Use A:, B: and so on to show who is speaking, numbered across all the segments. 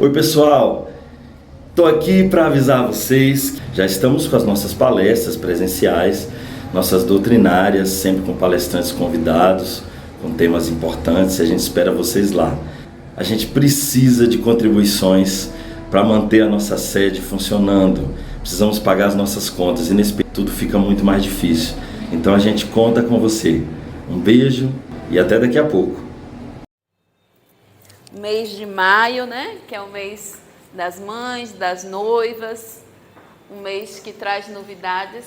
A: Oi pessoal, estou aqui para avisar vocês, já estamos com as nossas palestras presenciais, nossas doutrinárias, sempre com palestrantes convidados, com temas importantes, e a gente espera vocês lá. A gente precisa de contribuições para manter a nossa sede funcionando, precisamos pagar as nossas contas e nesse período tudo fica muito mais difícil. Então a gente conta com você. Um beijo e até daqui a pouco.
B: Mês de maio, né? Que é o mês das mães, das noivas, um mês que traz novidades.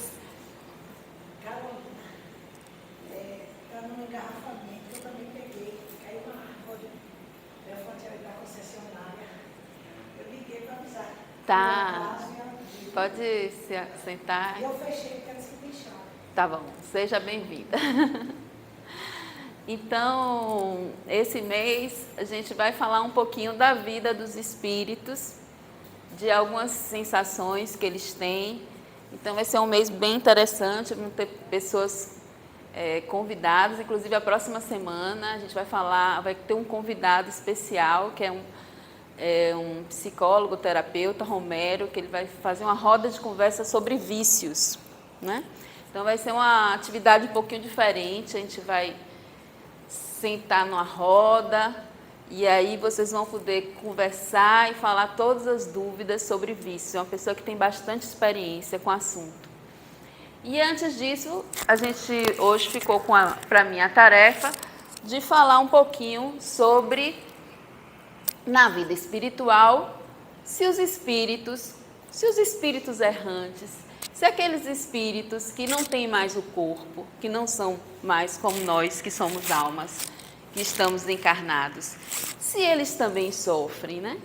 C: Carolina, está num engarrafamento que eu também peguei, caiu uma árvore, eu vou tirar da concessionária. Eu liguei para avisar.
B: Tá, pode se sentar.
C: Eu fechei porque elas que deixaram.
B: Tá bom, seja bem-vinda. Então, esse mês a gente vai falar um pouquinho da vida dos espíritos, de algumas sensações que eles têm. Então, vai ser um mês bem interessante, vão ter pessoas convidadas, inclusive a próxima semana a gente vai ter um convidado especial, que é um psicólogo, terapeuta, Romero, que ele vai fazer uma roda de conversa sobre vícios, né? Então, vai ser uma atividade um pouquinho diferente, a gente vai sentar numa roda e aí vocês vão poder conversar e falar todas as dúvidas sobre vício. É uma pessoa que tem bastante experiência com o assunto. E antes disso, a gente hoje ficou para mim a tarefa de falar um pouquinho sobre, na vida espiritual, se os espíritos errantes, se aqueles espíritos que não têm mais o corpo, que não são mais como nós, que somos almas, que estamos encarnados, se eles também sofrem, né?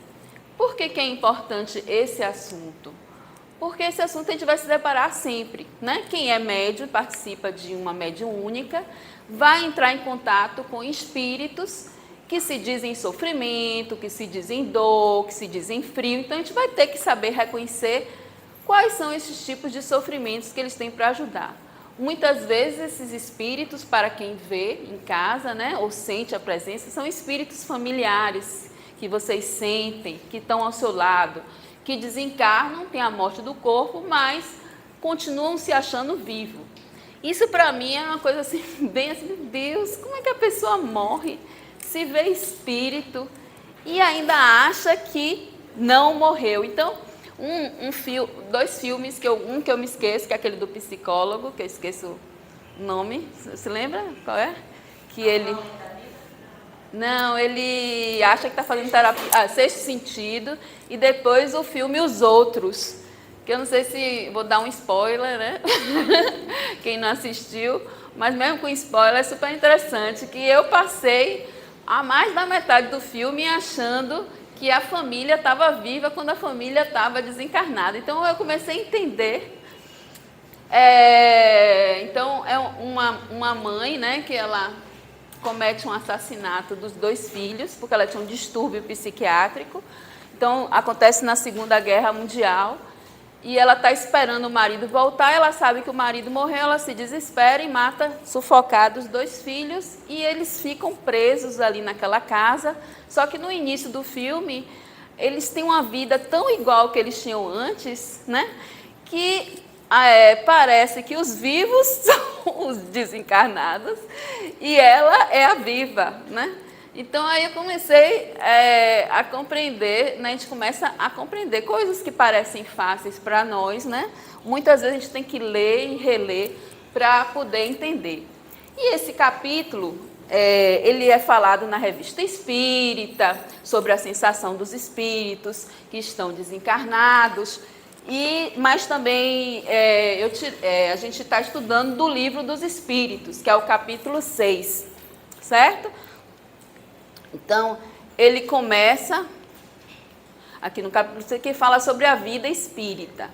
B: Por que é importante esse assunto? Porque esse assunto a gente vai se deparar sempre, né? Quem é médium, participa de uma mediúnica, vai entrar em contato com espíritos que se dizem sofrimento, que se dizem dor, que se dizem frio. Então, a gente vai ter que saber reconhecer quais são esses tipos de sofrimentos que eles têm para ajudar. Muitas vezes esses espíritos, para quem vê em casa, né, ou sente a presença, são espíritos familiares que vocês sentem, que estão ao seu lado, que desencarnam, têm a morte do corpo, mas continuam se achando vivo. Isso para mim é uma coisa assim, bem assim, meu Deus, como é que a pessoa morre, se vê espírito e ainda acha que não morreu? Então, dois filmes, um que eu me esqueço, que é aquele do psicólogo, que eu esqueço o nome, você lembra qual é? Que ele... Não, ele acha que está fazendo terapia, Sexto Sentido, e depois o filme Os Outros, que eu não sei se vou dar um spoiler, né? Quem não assistiu, mas mesmo com spoiler é super interessante, que eu passei a mais da metade do filme achando que a família estava viva quando a família estava desencarnada. Então, eu comecei a entender. Então, é uma mãe, né, que ela comete um assassinato dos dois filhos, porque ela tinha um distúrbio psiquiátrico. Então, acontece na Segunda Guerra Mundial, e ela está esperando o marido voltar, ela sabe que o marido morreu, ela se desespera e mata, sufocada, os dois filhos, e eles ficam presos ali naquela casa. Só que no início do filme, eles têm uma vida tão igual que eles tinham antes, né? Que parece que os vivos são os desencarnados e ela é a viva, né? Então, aí eu comecei a compreender, né? A gente começa a compreender coisas que parecem fáceis para nós, né? Muitas vezes a gente tem que ler e reler para poder entender. E esse capítulo, ele é falado na Revista Espírita, sobre a sensação dos espíritos que estão desencarnados, mas também a gente está estudando do Livro dos Espíritos, que é o capítulo 6, certo? Então, ele começa, aqui no capítulo 6, que fala sobre a vida espírita.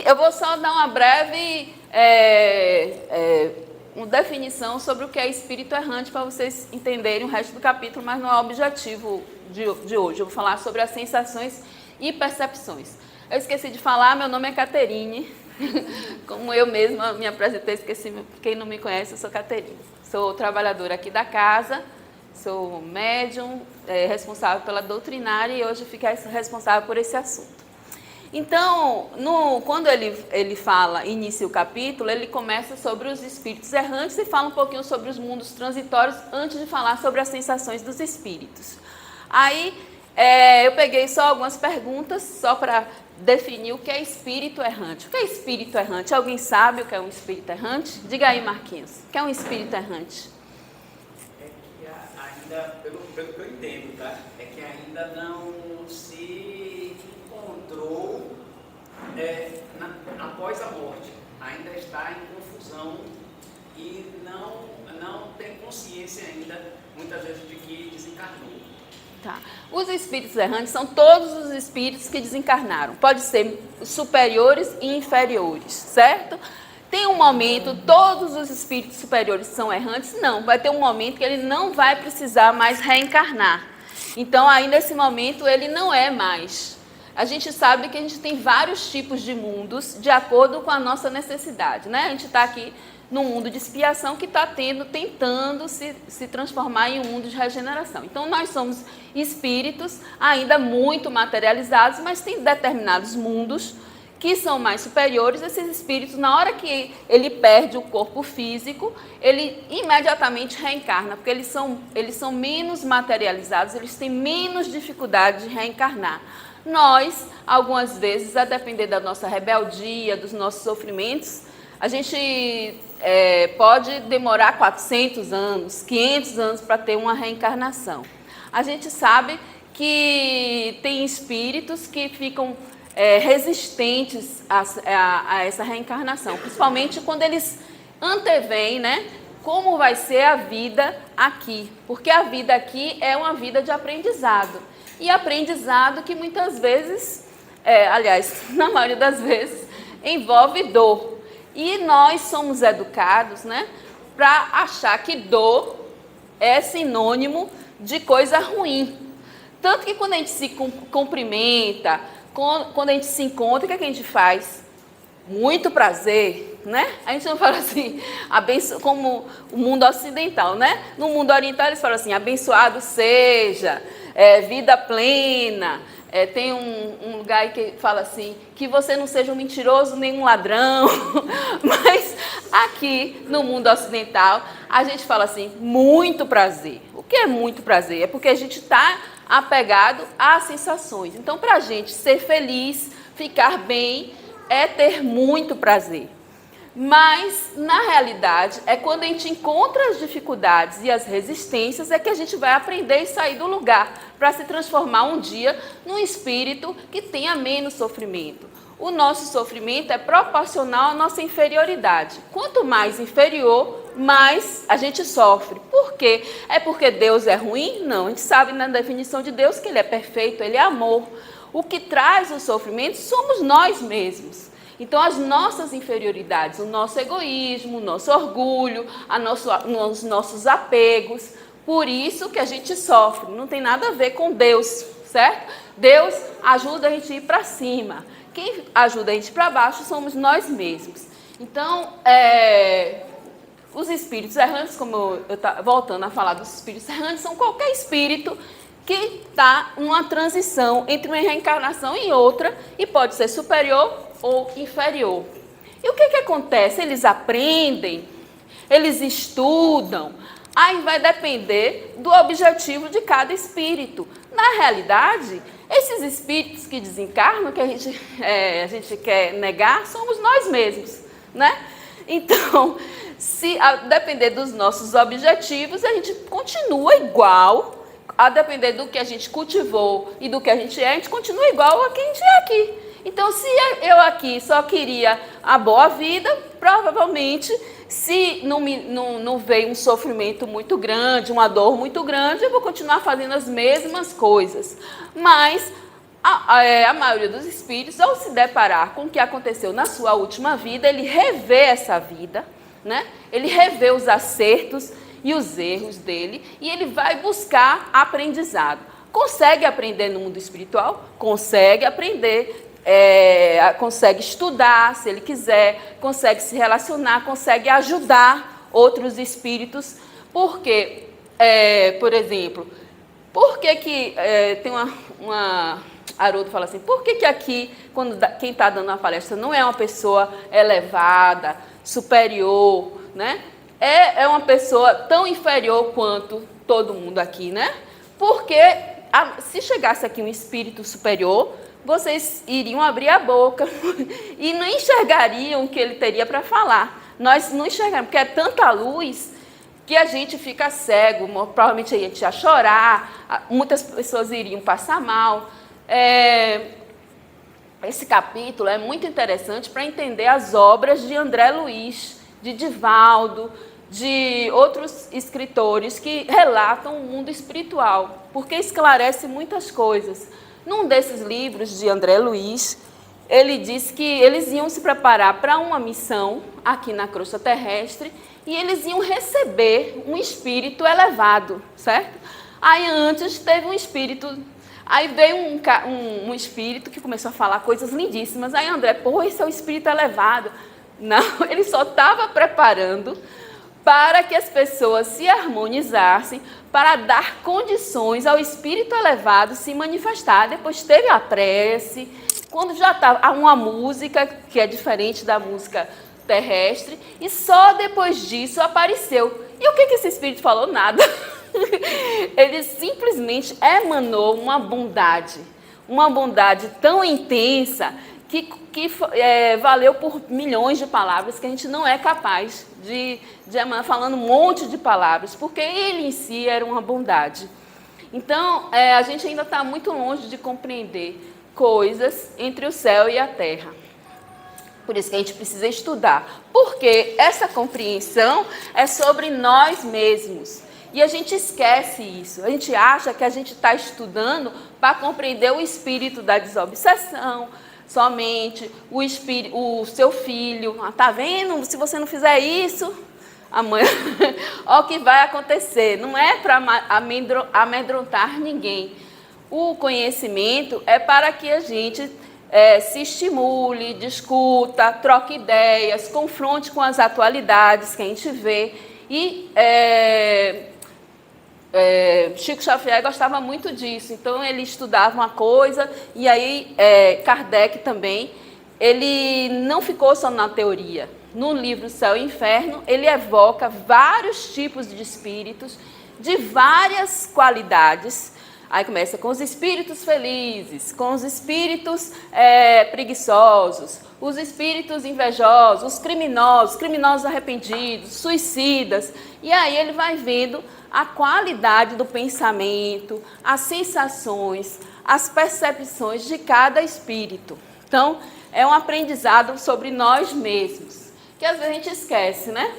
B: Eu vou só dar uma breve uma definição sobre o que é espírito errante, para vocês entenderem o resto do capítulo, mas não é o objetivo de hoje. Eu vou falar sobre as sensações e percepções. Eu esqueci de falar, meu nome é Caterine, como eu mesma me apresentei, esqueci, quem não me conhece, eu sou Caterine. Sou trabalhadora aqui da casa, sou médium, responsável pela doutrinária e hoje fico responsável por esse assunto. Então, quando ele fala, inicia o capítulo, ele começa sobre os espíritos errantes e fala um pouquinho sobre os mundos transitórios antes de falar sobre as sensações dos espíritos. Aí, eu peguei só algumas perguntas, só para definir o que é espírito errante. O que é espírito errante? Alguém sabe o que é um espírito errante? Diga aí, Marquinhos, o que é um espírito errante?
D: É que ainda, pelo que eu entendo, tá? É que ainda não se encontrou após a morte. Ainda está em confusão e não tem consciência ainda, muitas vezes, de que desencarnou.
B: Tá. Os espíritos errantes são todos os espíritos que desencarnaram. Pode ser superiores e inferiores, certo? Tem um momento, todos os espíritos superiores são errantes? Não, vai ter um momento que ele não vai precisar mais reencarnar. Então, aí nesse momento, ele não é mais. A gente sabe que a gente tem vários tipos de mundos de acordo com a nossa necessidade, né? A gente está aqui num mundo de expiação que está tentando se transformar em um mundo de regeneração. Então, nós somos espíritos ainda muito materializados, mas tem determinados mundos que são mais superiores. Esses espíritos, na hora que ele perde o corpo físico, ele imediatamente reencarna, porque eles são menos materializados, eles têm menos dificuldade de reencarnar. Nós, algumas vezes, a depender da nossa rebeldia, dos nossos sofrimentos, a gente pode demorar 400 anos, 500 anos para ter uma reencarnação. A gente sabe que tem espíritos que ficam resistentes a essa reencarnação, principalmente quando eles antevêm, né, como vai ser a vida aqui, porque a vida aqui é uma vida de aprendizado, e aprendizado que muitas vezes, aliás, na maioria das vezes, envolve dor. E nós somos educados, né, para achar que dor é sinônimo de coisa ruim. Tanto que quando a gente se cumprimenta, quando a gente se encontra, o que a gente faz? Muito prazer, né? A gente não fala assim, como o mundo ocidental, né? No mundo oriental eles falam assim, abençoado seja, vida plena. Tem um lugar aí que fala assim, que você não seja um mentiroso nem um ladrão. Mas aqui no mundo ocidental a gente fala assim, muito prazer. O que é muito prazer? É porque a gente está apegado às sensações. Então, para a gente ser feliz, ficar bem, é ter muito prazer. Mas, na realidade, é quando a gente encontra as dificuldades e as resistências é que a gente vai aprender e sair do lugar para se transformar um dia num espírito que tenha menos sofrimento. O nosso sofrimento é proporcional à nossa inferioridade. Quanto mais inferior, mais a gente sofre. Por quê? É porque Deus é ruim? Não, a gente sabe na definição de Deus que Ele é perfeito, Ele é amor. O que traz o sofrimento somos nós mesmos. Então, as nossas inferioridades, o nosso egoísmo, o nosso orgulho, os nossos apegos, por isso que a gente sofre. Não tem nada a ver com Deus, certo? Deus ajuda a gente a ir para cima. Quem ajuda a gente para baixo somos nós mesmos. Então, os espíritos errantes, como eu voltando a falar dos espíritos errantes, são qualquer espírito que está numa transição entre uma reencarnação e outra, e pode ser superior ou inferior. E o que acontece? Eles aprendem, eles estudam, aí vai depender do objetivo de cada espírito. Na realidade, esses espíritos que desencarnam, que a gente quer negar, somos nós mesmos, né? Então, se depender dos nossos objetivos, a gente continua igual, a depender do que a gente cultivou e do que a gente continua igual a quem a gente é aqui. Então, se eu aqui só queria a boa vida, provavelmente, se não veio um sofrimento muito grande, uma dor muito grande, eu vou continuar fazendo as mesmas coisas. Mas a maioria dos espíritos, ao se deparar com o que aconteceu na sua última vida, ele revê essa vida, né? Ele revê os acertos e os erros dele e ele vai buscar aprendizado. Consegue aprender no mundo espiritual? Consegue aprender. Consegue estudar, se ele quiser, consegue se relacionar, consegue ajudar outros espíritos, porque por exemplo, por que tem Haroldo fala assim, por que aqui, quem está dando uma palestra não é uma pessoa elevada, superior, né? É uma pessoa tão inferior quanto todo mundo aqui, né? Porque se chegasse aqui um espírito superior, vocês iriam abrir a boca e não enxergariam o que ele teria para falar. Nós não enxergamos, porque é tanta luz que a gente fica cego, provavelmente a gente ia chorar, muitas pessoas iriam passar mal. Esse capítulo é muito interessante para entender as obras de André Luiz, de Divaldo, de outros escritores que relatam o mundo espiritual, porque esclarece muitas coisas. Num desses livros de André Luiz, ele diz que eles iam se preparar para uma missão aqui na crosta terrestre e eles iam receber um espírito elevado, certo? Aí antes teve um espírito, aí veio um espírito que começou a falar coisas lindíssimas. Aí André, esse é o espírito elevado. Não, ele só estava preparando para que as pessoas se harmonizassem, para dar condições ao espírito elevado se manifestar. Depois teve a prece, quando já estava uma música que é diferente da música terrestre, e só depois disso apareceu. E o que esse espírito falou? Nada. Ele simplesmente emanou uma bondade tão intensa que valeu por milhões de palavras que a gente não é capaz de emanar, falando um monte de palavras, porque ele em si era uma bondade. Então, a gente ainda está muito longe de compreender coisas entre o céu e a terra. Por isso que a gente precisa estudar, porque essa compreensão é sobre nós mesmos. E a gente esquece isso. A gente acha que a gente está estudando para compreender o espírito da desobsessão, somente o seu filho. Tá vendo? Se você não fizer isso, amanhã, olha o que vai acontecer. Não é para amedrontar ninguém. O conhecimento é para que a gente se estimule, discuta, troque ideias, confronte com as atualidades que a gente vê. E Chico Xavier gostava muito disso, então ele estudava uma coisa, e aí Kardec também, ele não ficou só na teoria. No livro Céu e Inferno, ele evoca vários tipos de espíritos, de várias qualidades. Aí começa com os espíritos felizes, com os espíritos preguiçosos, os espíritos invejosos, os criminosos arrependidos, suicidas. E aí ele vai vendo a qualidade do pensamento, as sensações, as percepções de cada espírito. Então, é um aprendizado sobre nós mesmos, que às vezes a gente esquece, né?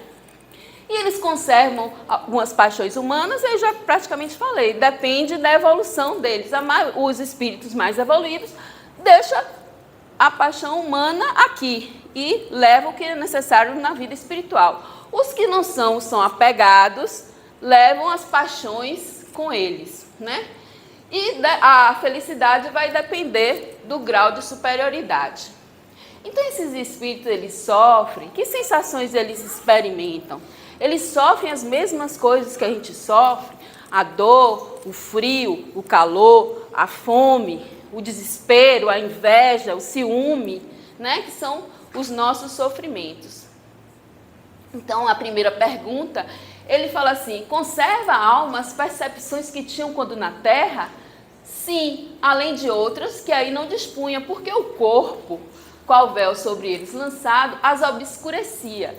B: E eles conservam algumas paixões humanas, eu já praticamente falei, depende da evolução deles. Os espíritos mais evoluídos deixam a paixão humana aqui e levam o que é necessário na vida espiritual. Os que não são apegados, levam as paixões com eles, né? E a felicidade vai depender do grau de superioridade. Então, esses espíritos, eles sofrem, que sensações eles experimentam? Eles sofrem as mesmas coisas que a gente sofre, a dor, o frio, o calor, a fome, o desespero, a inveja, o ciúme, né? Que são os nossos sofrimentos. Então, a primeira pergunta, ele fala assim, conserva a alma as percepções que tinham quando na Terra? Sim, além de outras que aí não dispunha, porque o corpo, qual véu sobre eles lançado, as obscurecia.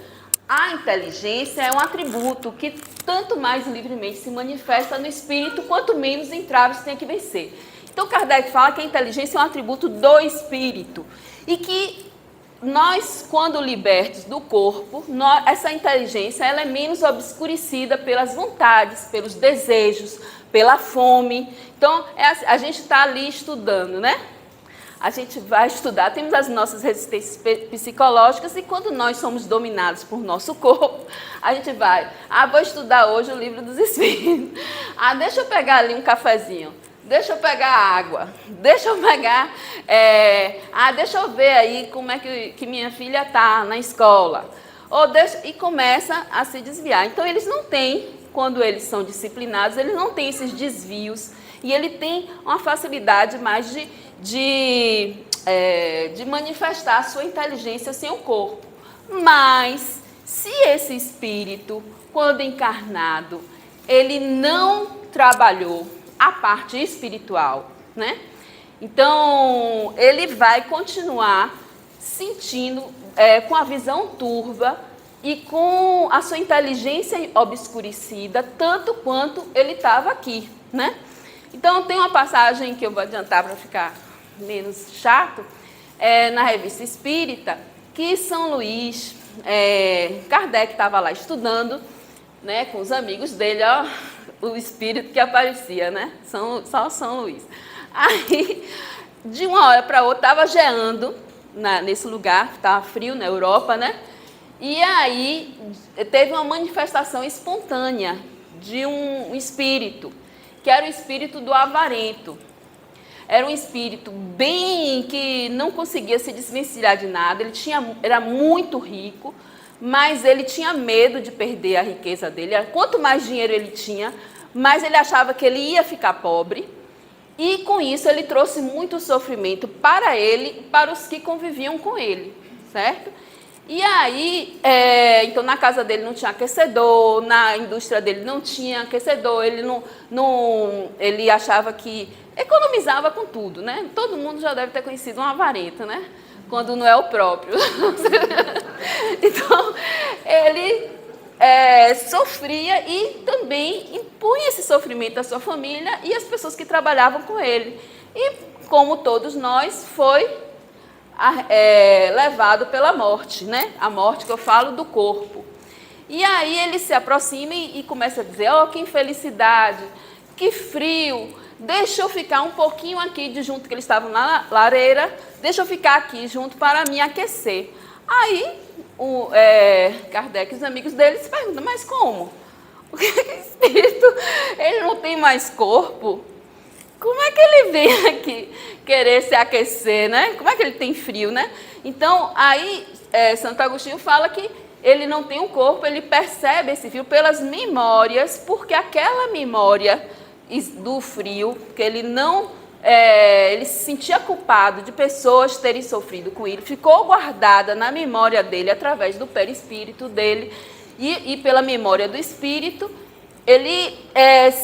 B: A inteligência é um atributo que tanto mais livremente se manifesta no espírito, quanto menos entraves tem que vencer. Então, Kardec fala que a inteligência é um atributo do espírito e que nós, quando libertos do corpo, essa inteligência ela é menos obscurecida pelas vontades, pelos desejos, pela fome. Então, a gente está ali estudando, né? A gente vai estudar, temos as nossas resistências psicológicas e quando nós somos dominados por nosso corpo, a gente vai, vou estudar hoje o livro dos Espíritos. Deixa eu pegar ali um cafezinho, deixa eu pegar água, deixa eu pegar, deixa eu ver aí como é que minha filha está na escola. E começa a se desviar. Então, eles não têm quando eles são disciplinados, eles não têm esses desvios e ele tem uma facilidade mais de manifestar a sua inteligência sem o corpo. Mas, se esse espírito, quando encarnado, ele não trabalhou a parte espiritual, né? Então, ele vai continuar sentindo com a visão turva e com a sua inteligência obscurecida, tanto quanto ele estava aqui, né? Então, tem uma passagem que eu vou adiantar para ficar menos chato, na Revista Espírita, que São Luís, Kardec estava lá estudando, né, com os amigos dele, ó, o espírito que aparecia, né? Só São Luís. Aí, de uma hora para outra, estava geando nesse lugar, estava frio na Europa, né? E aí teve uma manifestação espontânea de um espírito, que era o espírito do avarento. Era um espírito bem que não conseguia se desvencilhar de nada, era muito rico, mas ele tinha medo de perder a riqueza dele. Quanto mais dinheiro ele tinha, mais ele achava que ele ia ficar pobre. E com isso ele trouxe muito sofrimento para ele e para os que conviviam com ele, certo? E aí, então na casa dele não tinha aquecedor, na indústria dele não tinha aquecedor, ele achava que economizava com tudo, né? Todo mundo já deve ter conhecido um avarento, né? Quando não é o próprio. Então, ele sofria e também impunha esse sofrimento à sua família e às pessoas que trabalhavam com ele. E, como todos nós, foi levado pela morte, né? A morte que eu falo do corpo. E aí ele se aproxima e começa a dizer, que infelicidade, que frio, deixa eu ficar um pouquinho aqui de junto, que eles estavam na lareira, deixa eu ficar aqui junto para me aquecer. Aí Kardec e os amigos dele se perguntam, mas como? O que é espírito? Ele não tem mais corpo? Como é que ele vem aqui querer se aquecer, né? Como é que ele tem frio, né? Então, aí Santo Agostinho fala que ele não tem um corpo, ele percebe esse frio pelas memórias, porque aquela memória do frio, que ele não... ele se sentia culpado de pessoas terem sofrido com ele, ficou guardada na memória dele através do perispírito dele e pela memória do espírito, ele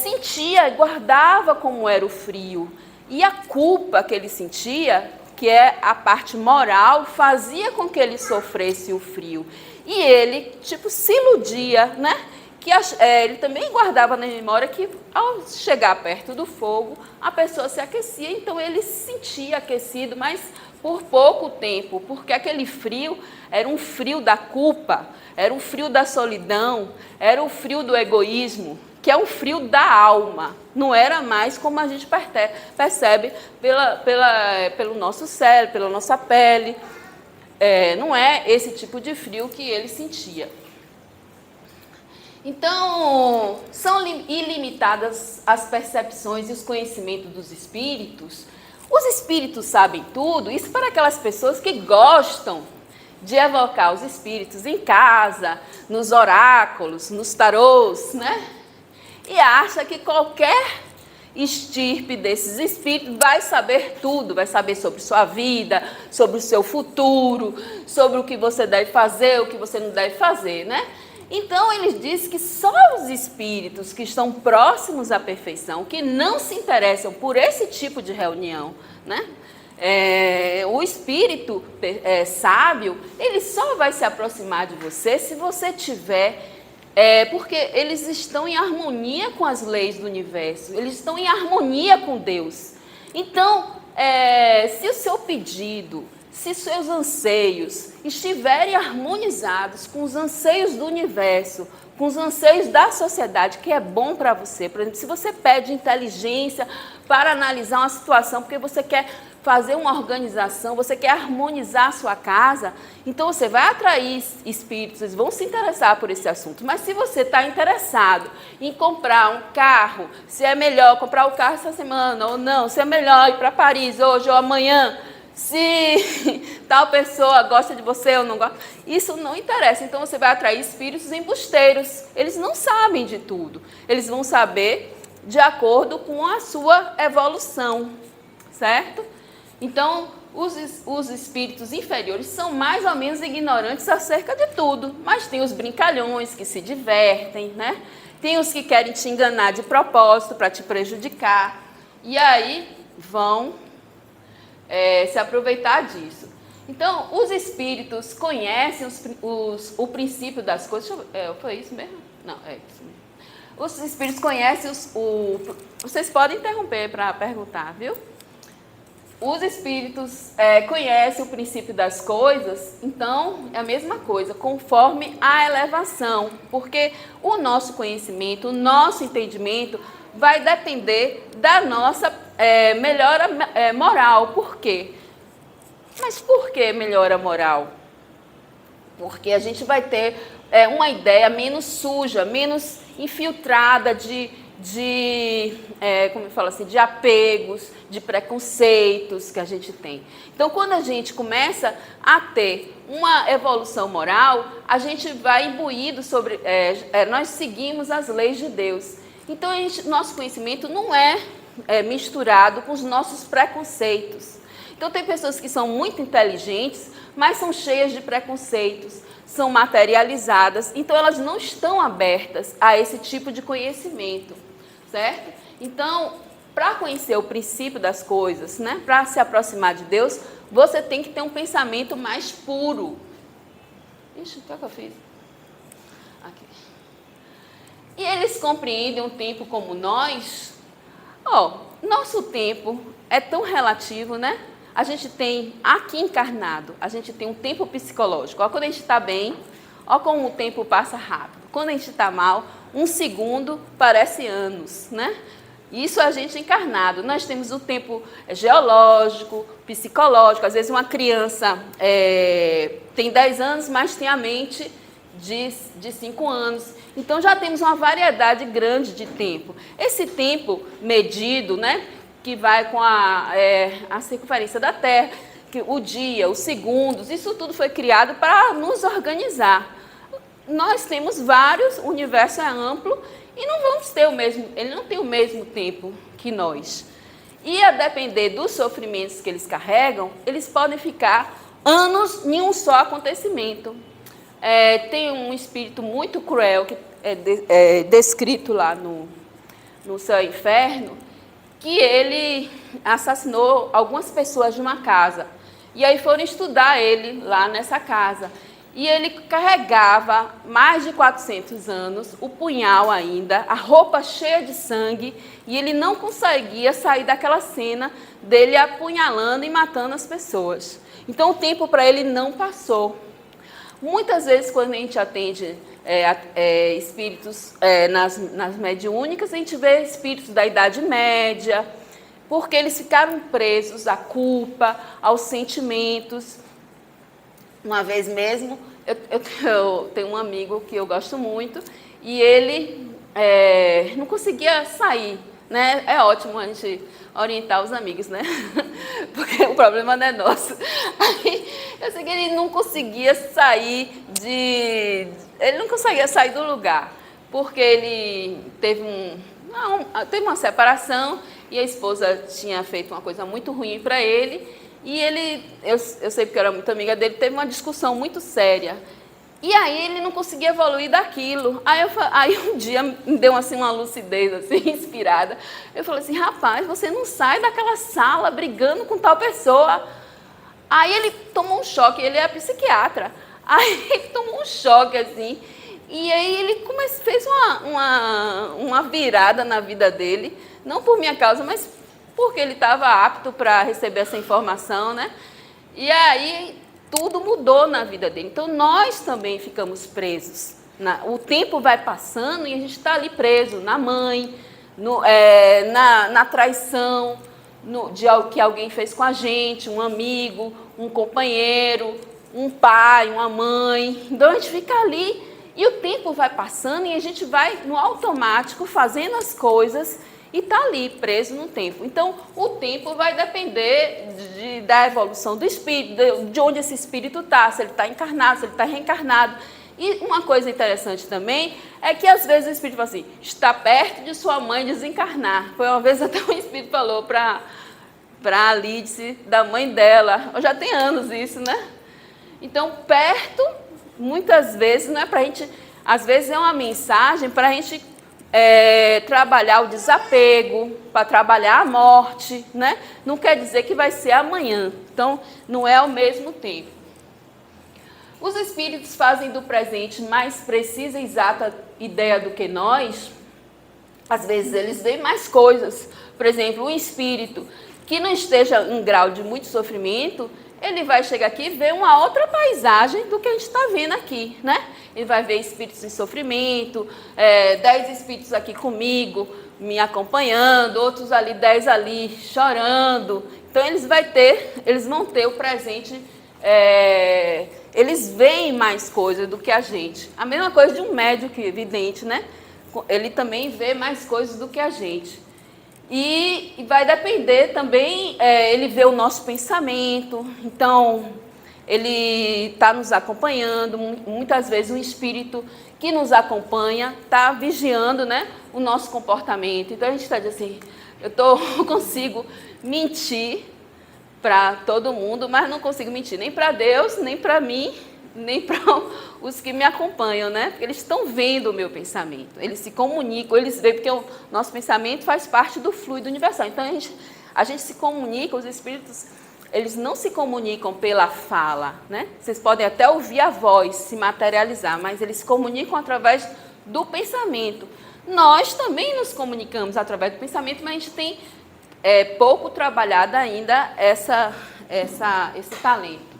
B: sentia, guardava como era o frio. E a culpa que ele sentia, que é a parte moral, fazia com que ele sofresse o frio. E ele, se iludia, né? Que ele também guardava na memória que, ao chegar perto do fogo, a pessoa se aquecia, então ele se sentia aquecido, mas por pouco tempo, porque aquele frio era um frio da culpa, era um frio da solidão, era o frio do egoísmo, que é um frio da alma, não era mais como a gente percebe pelo nosso cérebro, pela nossa pele, não é esse tipo de frio que ele sentia. Então, são ilimitadas as percepções e os conhecimentos dos espíritos. Os espíritos sabem tudo, isso para aquelas pessoas que gostam de evocar os espíritos em casa, nos oráculos, nos tarôs, né? E acha que qualquer estirpe desses espíritos vai saber tudo, vai saber sobre sua vida, sobre o seu futuro, sobre o que você deve fazer, o que você não deve fazer, né? Então, eles dizem que só os espíritos que estão próximos à perfeição, que não se interessam por esse tipo de reunião, né? O espírito sábio, ele só vai se aproximar de você se você tiver... porque eles estão em harmonia com as leis do universo, eles estão em harmonia com Deus. Então, se o seu pedido... Se seus anseios estiverem harmonizados com os anseios do universo, com os anseios da sociedade, que é bom para você, por exemplo, se você pede inteligência para analisar uma situação, porque você quer fazer uma organização, você quer harmonizar a sua casa, então você vai atrair espíritos, eles vão se interessar por esse assunto. Mas se você está interessado em comprar um carro, se é melhor comprar o carro essa semana ou não, se é melhor ir para Paris hoje ou amanhã, se tal pessoa gosta de você ou não gosta. Isso não interessa. Então você vai atrair espíritos embusteiros. Eles não sabem de tudo. Eles vão saber de acordo com a sua evolução, certo? Então, os espíritos inferiores são mais ou menos ignorantes acerca de tudo. Mas tem os brincalhões que se divertem, né? Tem os que querem te enganar de propósito para te prejudicar. E aí vão se aproveitar disso. Então, os espíritos conhecem o princípio das coisas. Foi isso mesmo? Não, é isso mesmo. Os espíritos conhecem vocês podem interromper para perguntar, viu? Os espíritos conhecem o princípio das coisas, então é a mesma coisa, conforme a elevação, porque o nosso conhecimento, o nosso entendimento vai depender da nossa melhora moral. Por quê? Mas por que melhora moral? Porque a gente vai ter uma ideia menos suja, menos infiltrada como eu falo assim, de apegos, de preconceitos que a gente tem. Então, quando a gente começa a ter uma evolução moral, a gente vai imbuído nós seguimos as leis de Deus. Então, nosso conhecimento não é misturado com os nossos preconceitos. Então, tem pessoas que são muito inteligentes, mas são cheias de preconceitos, são materializadas, então elas não estão abertas a esse tipo de conhecimento, certo? Então, para conhecer o princípio das coisas, né, para se aproximar de Deus, você tem que ter um pensamento mais puro. Ixi, o que é que eu fiz? Aqui. E eles compreendem um tempo como nós. Nosso tempo é tão relativo, né? A gente tem, aqui encarnado, a gente tem um tempo psicológico. Quando a gente está bem, como o tempo passa rápido. Quando a gente está mal, 1 segundo parece anos, né? Isso a gente encarnado. Nós temos o tempo geológico, psicológico. Às vezes uma criança tem 10 anos, mas tem a mente de 5 anos. Então já temos uma variedade grande de tempo. Esse tempo medido, né? Que vai com a circunferência da Terra, o dia, os segundos, isso tudo foi criado para nos organizar. Nós temos vários, o universo é amplo e não vamos ter ele não tem o mesmo tempo que nós. E a depender dos sofrimentos que eles carregam, eles podem ficar anos em um só acontecimento. Tem um espírito muito cruel, que é descrito lá no Céu e Inferno, que ele assassinou algumas pessoas de uma casa. E aí foram estudar ele lá nessa casa. E ele carregava mais de 400 anos, o punhal ainda, a roupa cheia de sangue, e ele não conseguia sair daquela cena dele apunhalando e matando as pessoas. Então o tempo para ele não passou. Muitas vezes, quando a gente atende espíritos nas mediúnicas, a gente vê espíritos da Idade Média, porque eles ficaram presos à culpa, aos sentimentos. Uma vez mesmo, eu tenho um amigo que eu gosto muito, e ele não conseguia sair, né? É ótimo a gente orientar os amigos, né? Porque o problema não é nosso. Aí, eu sei que ele não conseguia sair do lugar, porque ele teve uma separação e a esposa tinha feito uma coisa muito ruim para ele, e eu sei porque eu era muito amiga dele, teve uma discussão muito séria. E aí ele não conseguia evoluir daquilo. Aí um dia me deu assim, uma lucidez assim, inspirada. Eu falei assim, rapaz, você não sai daquela sala brigando com tal pessoa. Aí ele tomou um choque, ele é psiquiatra. Aí ele tomou um choque assim. E aí ele fez uma virada na vida dele. Não por minha causa, mas porque ele estava apto para receber essa informação, né? E aí tudo mudou na vida dele. Então, nós também ficamos presos. O tempo vai passando e a gente está ali preso na mãe, na traição, de algo que alguém fez com a gente, um amigo, um companheiro, um pai, uma mãe. Então, a gente fica ali e o tempo vai passando e a gente vai no automático fazendo as coisas e está ali, preso no tempo. Então, o tempo vai depender da evolução do espírito, de onde esse espírito está, se ele está encarnado, se ele está reencarnado. E uma coisa interessante também é que às vezes o espírito fala assim, está perto de sua mãe desencarnar. Foi uma vez até um espírito falou para a Lídice, da mãe dela, já tem anos isso, né? Então, perto, muitas vezes, não é para a gente, às vezes é uma mensagem para a gente trabalhar o desapego, para trabalhar a morte, né? Não quer dizer que vai ser amanhã, então não é ao mesmo tempo. Os espíritos fazem do presente mais precisa e exata ideia do que nós. Às vezes eles veem mais coisas. Por exemplo, um espírito que não esteja em grau de muito sofrimento, ele vai chegar aqui e ver uma outra paisagem do que a gente está vendo aqui, né? Ele vai ver espíritos em sofrimento, 10 espíritos aqui comigo, me acompanhando, outros ali, 10 ali, chorando. Então, eles vão ter o presente, eles veem mais coisas do que a gente. A mesma coisa de um médium, que é evidente, né? Ele também vê mais coisas do que a gente. E vai depender também, ele vê o nosso pensamento, então ele está nos acompanhando, muitas vezes um espírito que nos acompanha está vigiando, né, o nosso comportamento. Então a gente está dizendo assim, eu consigo mentir para todo mundo, mas não consigo mentir nem para Deus, nem para mim, nem para os que me acompanham, né? Porque eles estão vendo o meu pensamento, eles se comunicam, eles veem, porque o nosso pensamento faz parte do fluido universal. Então, a gente se comunica, os espíritos, eles não se comunicam pela fala, né? Vocês podem até ouvir a voz se materializar, mas eles se comunicam através do pensamento. Nós também nos comunicamos através do pensamento, mas a gente tem pouco trabalhado ainda esse talento.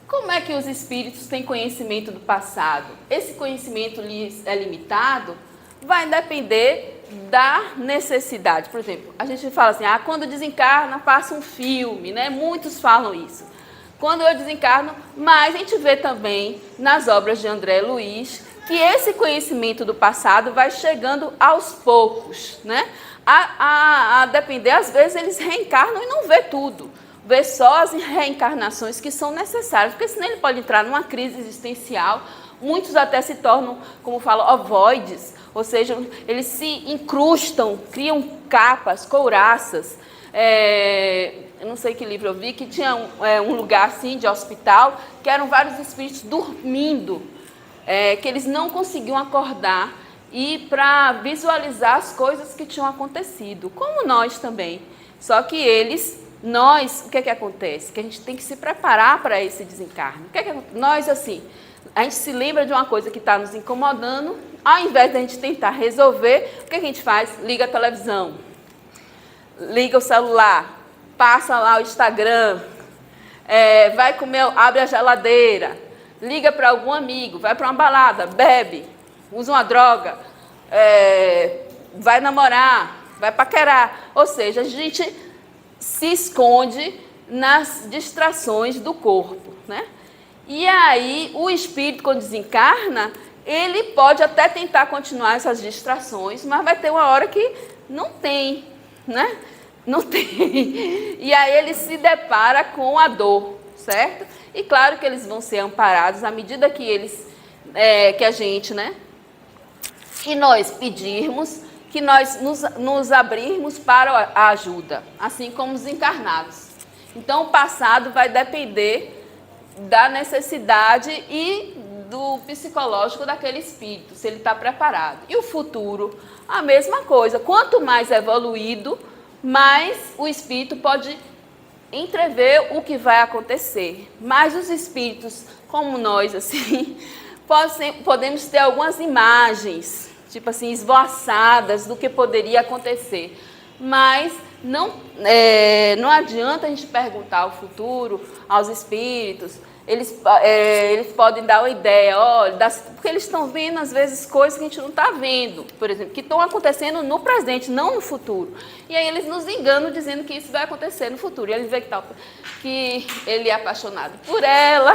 B: Como é que os espíritos têm conhecimento do passado? Esse conhecimento lhes é limitado? Vai depender da necessidade. Por exemplo, a gente fala assim, quando desencarna, passa um filme, né? Muitos falam isso. Quando eu desencarno, mas a gente vê também nas obras de André Luiz que esse conhecimento do passado vai chegando aos poucos, né? A depender, às vezes eles reencarnam e não vê tudo. Vê só as reencarnações que são necessárias, porque senão ele pode entrar numa crise existencial. Muitos até se tornam, como falam, ovoides, ou seja, eles se incrustam, criam capas, couraças. Eu não sei que livro eu vi, que tinha um lugar assim de hospital, que eram vários espíritos dormindo, que eles não conseguiam acordar e para visualizar as coisas que tinham acontecido, como nós também. Só que nós, o que acontece? Que a gente tem que se preparar para esse desencarne. Nós, assim, a gente se lembra de uma coisa que está nos incomodando, ao invés de a gente tentar resolver, o que a gente faz? Liga a televisão, liga o celular, passa lá o Instagram, vai comer, abre a geladeira, liga para algum amigo, vai para uma balada, bebe, usa uma droga, vai namorar, vai paquerar. Ou seja, a gente se esconde nas distrações do corpo, né? E aí, o espírito, quando desencarna, ele pode até tentar continuar essas distrações, mas vai ter uma hora que não tem, né? Não tem. E aí ele se depara com a dor, certo? E claro que eles vão ser amparados à medida que que a gente, né? Que nós pedirmos, que nós nos abrirmos para a ajuda, assim como os encarnados. Então, o passado vai depender da necessidade e do psicológico daquele espírito, se ele está preparado. E o futuro, a mesma coisa. Quanto mais evoluído, mais o espírito pode entrever o que vai acontecer. Mas os espíritos, como nós, assim, podemos ter algumas imagens, tipo assim, esboçadas do que poderia acontecer. Mas não adianta a gente perguntar o futuro aos espíritos. Eles podem dar uma ideia, porque eles estão vendo, às vezes, coisas que a gente não está vendo, por exemplo, que estão acontecendo no presente, não no futuro. E aí eles nos enganam dizendo que isso vai acontecer no futuro. E eles veem que ele é apaixonado por ela.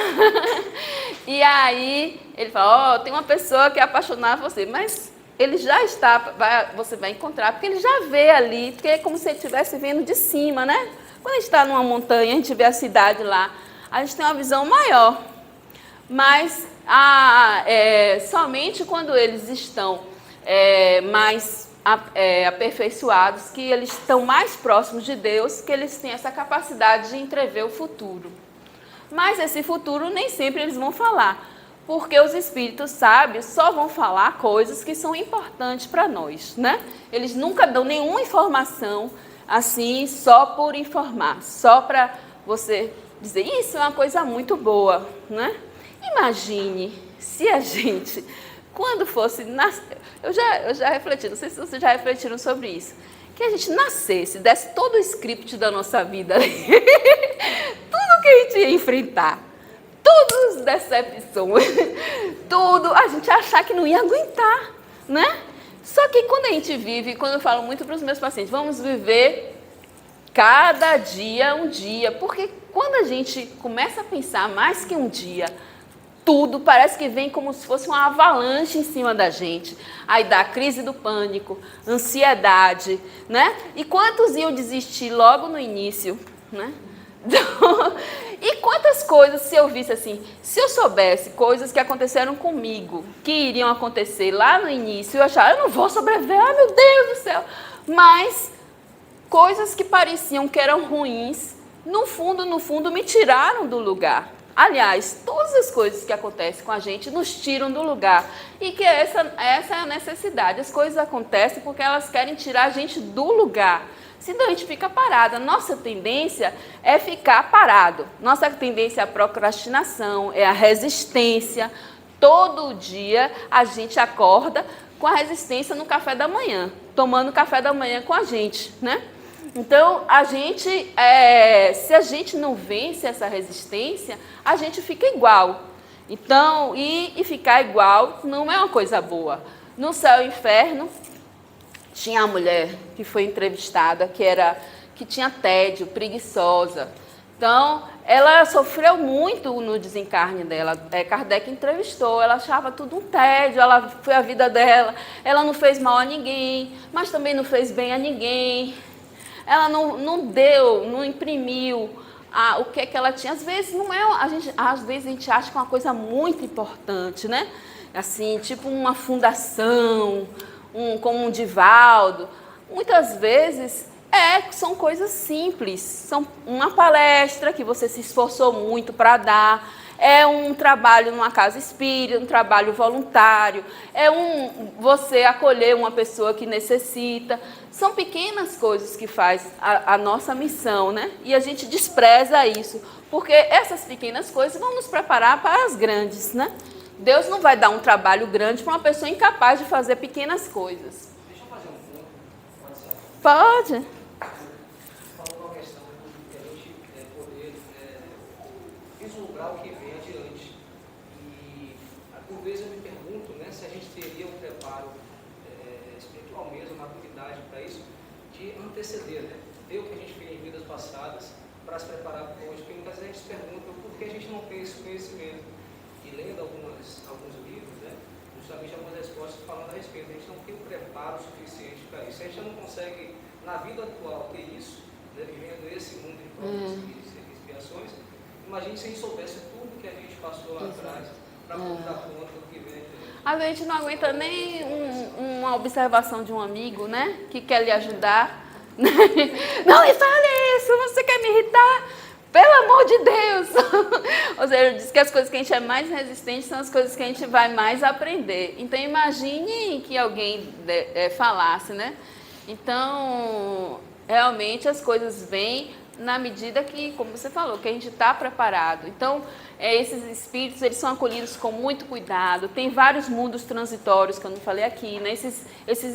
B: E aí ele fala, tem uma pessoa que é apaixonada por você, mas ele já está, você vai encontrar, porque ele já vê ali, porque é como se ele estivesse vendo de cima, né? Quando a gente está numa montanha, a gente vê a cidade lá, a gente tem uma visão maior. Mas somente quando eles estão mais aperfeiçoados, que eles estão mais próximos de Deus, que eles têm essa capacidade de entrever o futuro. Mas esse futuro nem sempre eles vão falar, porque os espíritos sábios só vão falar coisas que são importantes para nós, né? Eles nunca dão nenhuma informação assim só por informar, só para você dizer, isso é uma coisa muito boa, né? Imagine se a gente, quando fosse nascer, eu já refleti, não sei se vocês já refletiram sobre isso, que a gente nascesse, desse todo o script da nossa vida ali, tudo que a gente ia enfrentar, todas as decepções, tudo, a gente achar que não ia aguentar, né? Só que quando a gente vive, quando eu falo muito para os meus pacientes, vamos viver cada dia um dia, porque quando a gente começa a pensar mais que um dia, tudo parece que vem como se fosse uma avalanche em cima da gente. Aí dá a crise do pânico, ansiedade, né? E quantos iam desistir logo no início, né? E quantas coisas, se eu visse assim, se eu soubesse coisas que aconteceram comigo, que iriam acontecer lá no início, eu achava, eu não vou sobreviver, ai meu Deus do céu. Mas coisas que pareciam que eram ruins, no fundo, me tiraram do lugar. Aliás, todas as coisas que acontecem com a gente nos tiram do lugar. E que essa é a necessidade. As coisas acontecem porque elas querem tirar a gente do lugar. Senão a gente fica parada. Nossa tendência é ficar parado. Nossa tendência é a procrastinação, é a resistência. Todo dia a gente acorda com a resistência no café da manhã, tomando café da manhã com a gente, né? Então, se a gente não vence essa resistência, a gente fica igual. Então, e ficar igual não é uma coisa boa. No Céu e Inferno, tinha a mulher que foi entrevistada, que tinha tédio, preguiçosa. Então, ela sofreu muito no desencarne dela. Kardec entrevistou, ela achava tudo um tédio, foi a vida dela. Ela não fez mal a ninguém, mas também não fez bem a ninguém. Ela não imprimiu o que é que ela tinha. Às vezes às vezes a gente acha que é uma coisa muito importante, né? Assim, tipo uma fundação, como um Divaldo. Muitas vezes são coisas simples. São uma palestra que você se esforçou muito para dar. É um trabalho numa casa espírita, um trabalho voluntário, você acolher uma pessoa que necessita. São pequenas coisas que faz a nossa missão, né? E a gente despreza isso, porque essas pequenas coisas vão nos preparar para as grandes, né? Deus não vai dar um trabalho grande para uma pessoa incapaz de fazer pequenas coisas.
E: Deixa eu fazer um ponto, pode ser?
B: Pode.
E: Falando uma questão de a gente poder vislumbrar o que vem adiante. E, por vezes, eu me pergunto, né, se a gente teria um preparo espiritual mesmo, maturidade para isso, de anteceder, né? Ver o que a gente fez em vidas passadas para se preparar para hoje. Porque muitas vezes a gente se pergunta por que a gente não tem esse conhecimento. E lendo alguns livros, né, justamente algumas respostas falando a respeito. A gente não tem o preparo suficiente para isso. A gente não consegue, na vida atual, ter isso, né, vivendo esse mundo de provas e expiações. Imagine se a gente soubesse tudo que a gente passou lá atrás para dar conta do que vem.
B: Às vezes a gente não aguenta nem uma observação de um amigo, né? Que quer lhe ajudar. Não me fale isso, você quer me irritar? Pelo amor de Deus! Ou seja, diz que as coisas que a gente é mais resistente são as coisas que a gente vai mais aprender. Então, imagine que alguém falasse, né? Então, realmente as coisas vêm na medida que, como você falou, que a gente está preparado. Então, esses espíritos, eles são acolhidos com muito cuidado. Tem vários mundos transitórios, que eu não falei aqui, né? Esses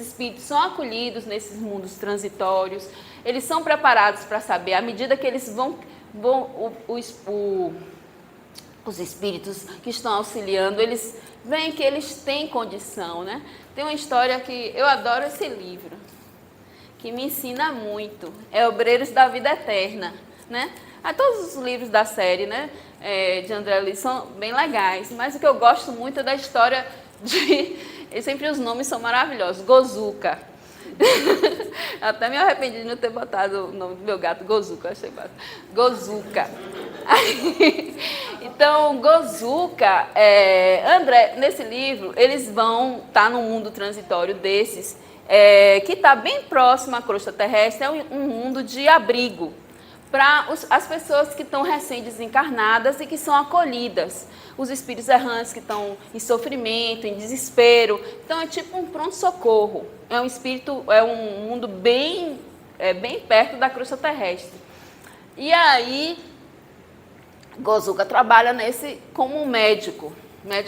B: espíritos são acolhidos nesses mundos transitórios. Eles são preparados para saber, à medida que eles os espíritos que estão auxiliando, eles veem que eles têm condição, né? Tem uma história que eu adoro esse livro, que me ensina muito, é Obreiros da Vida Eterna, né? Todos os livros da série, né, de André Luiz são bem legais, mas o que eu gosto muito é da história E sempre os nomes são maravilhosos. Gozuca. Até me arrependi de não ter botado o nome do meu gato, Gozuca. Achei bacana. Gozuca. Então, Gozuca, André, nesse livro, eles vão estar num mundo transitório desses, que está bem próximo à crosta terrestre, é um mundo de abrigo para as pessoas que estão recém-desencarnadas e que são acolhidas, os espíritos errantes que estão em sofrimento, em desespero. Então, é tipo um pronto-socorro, é um mundo bem perto da crosta terrestre. E aí, Gozuca trabalha como um médico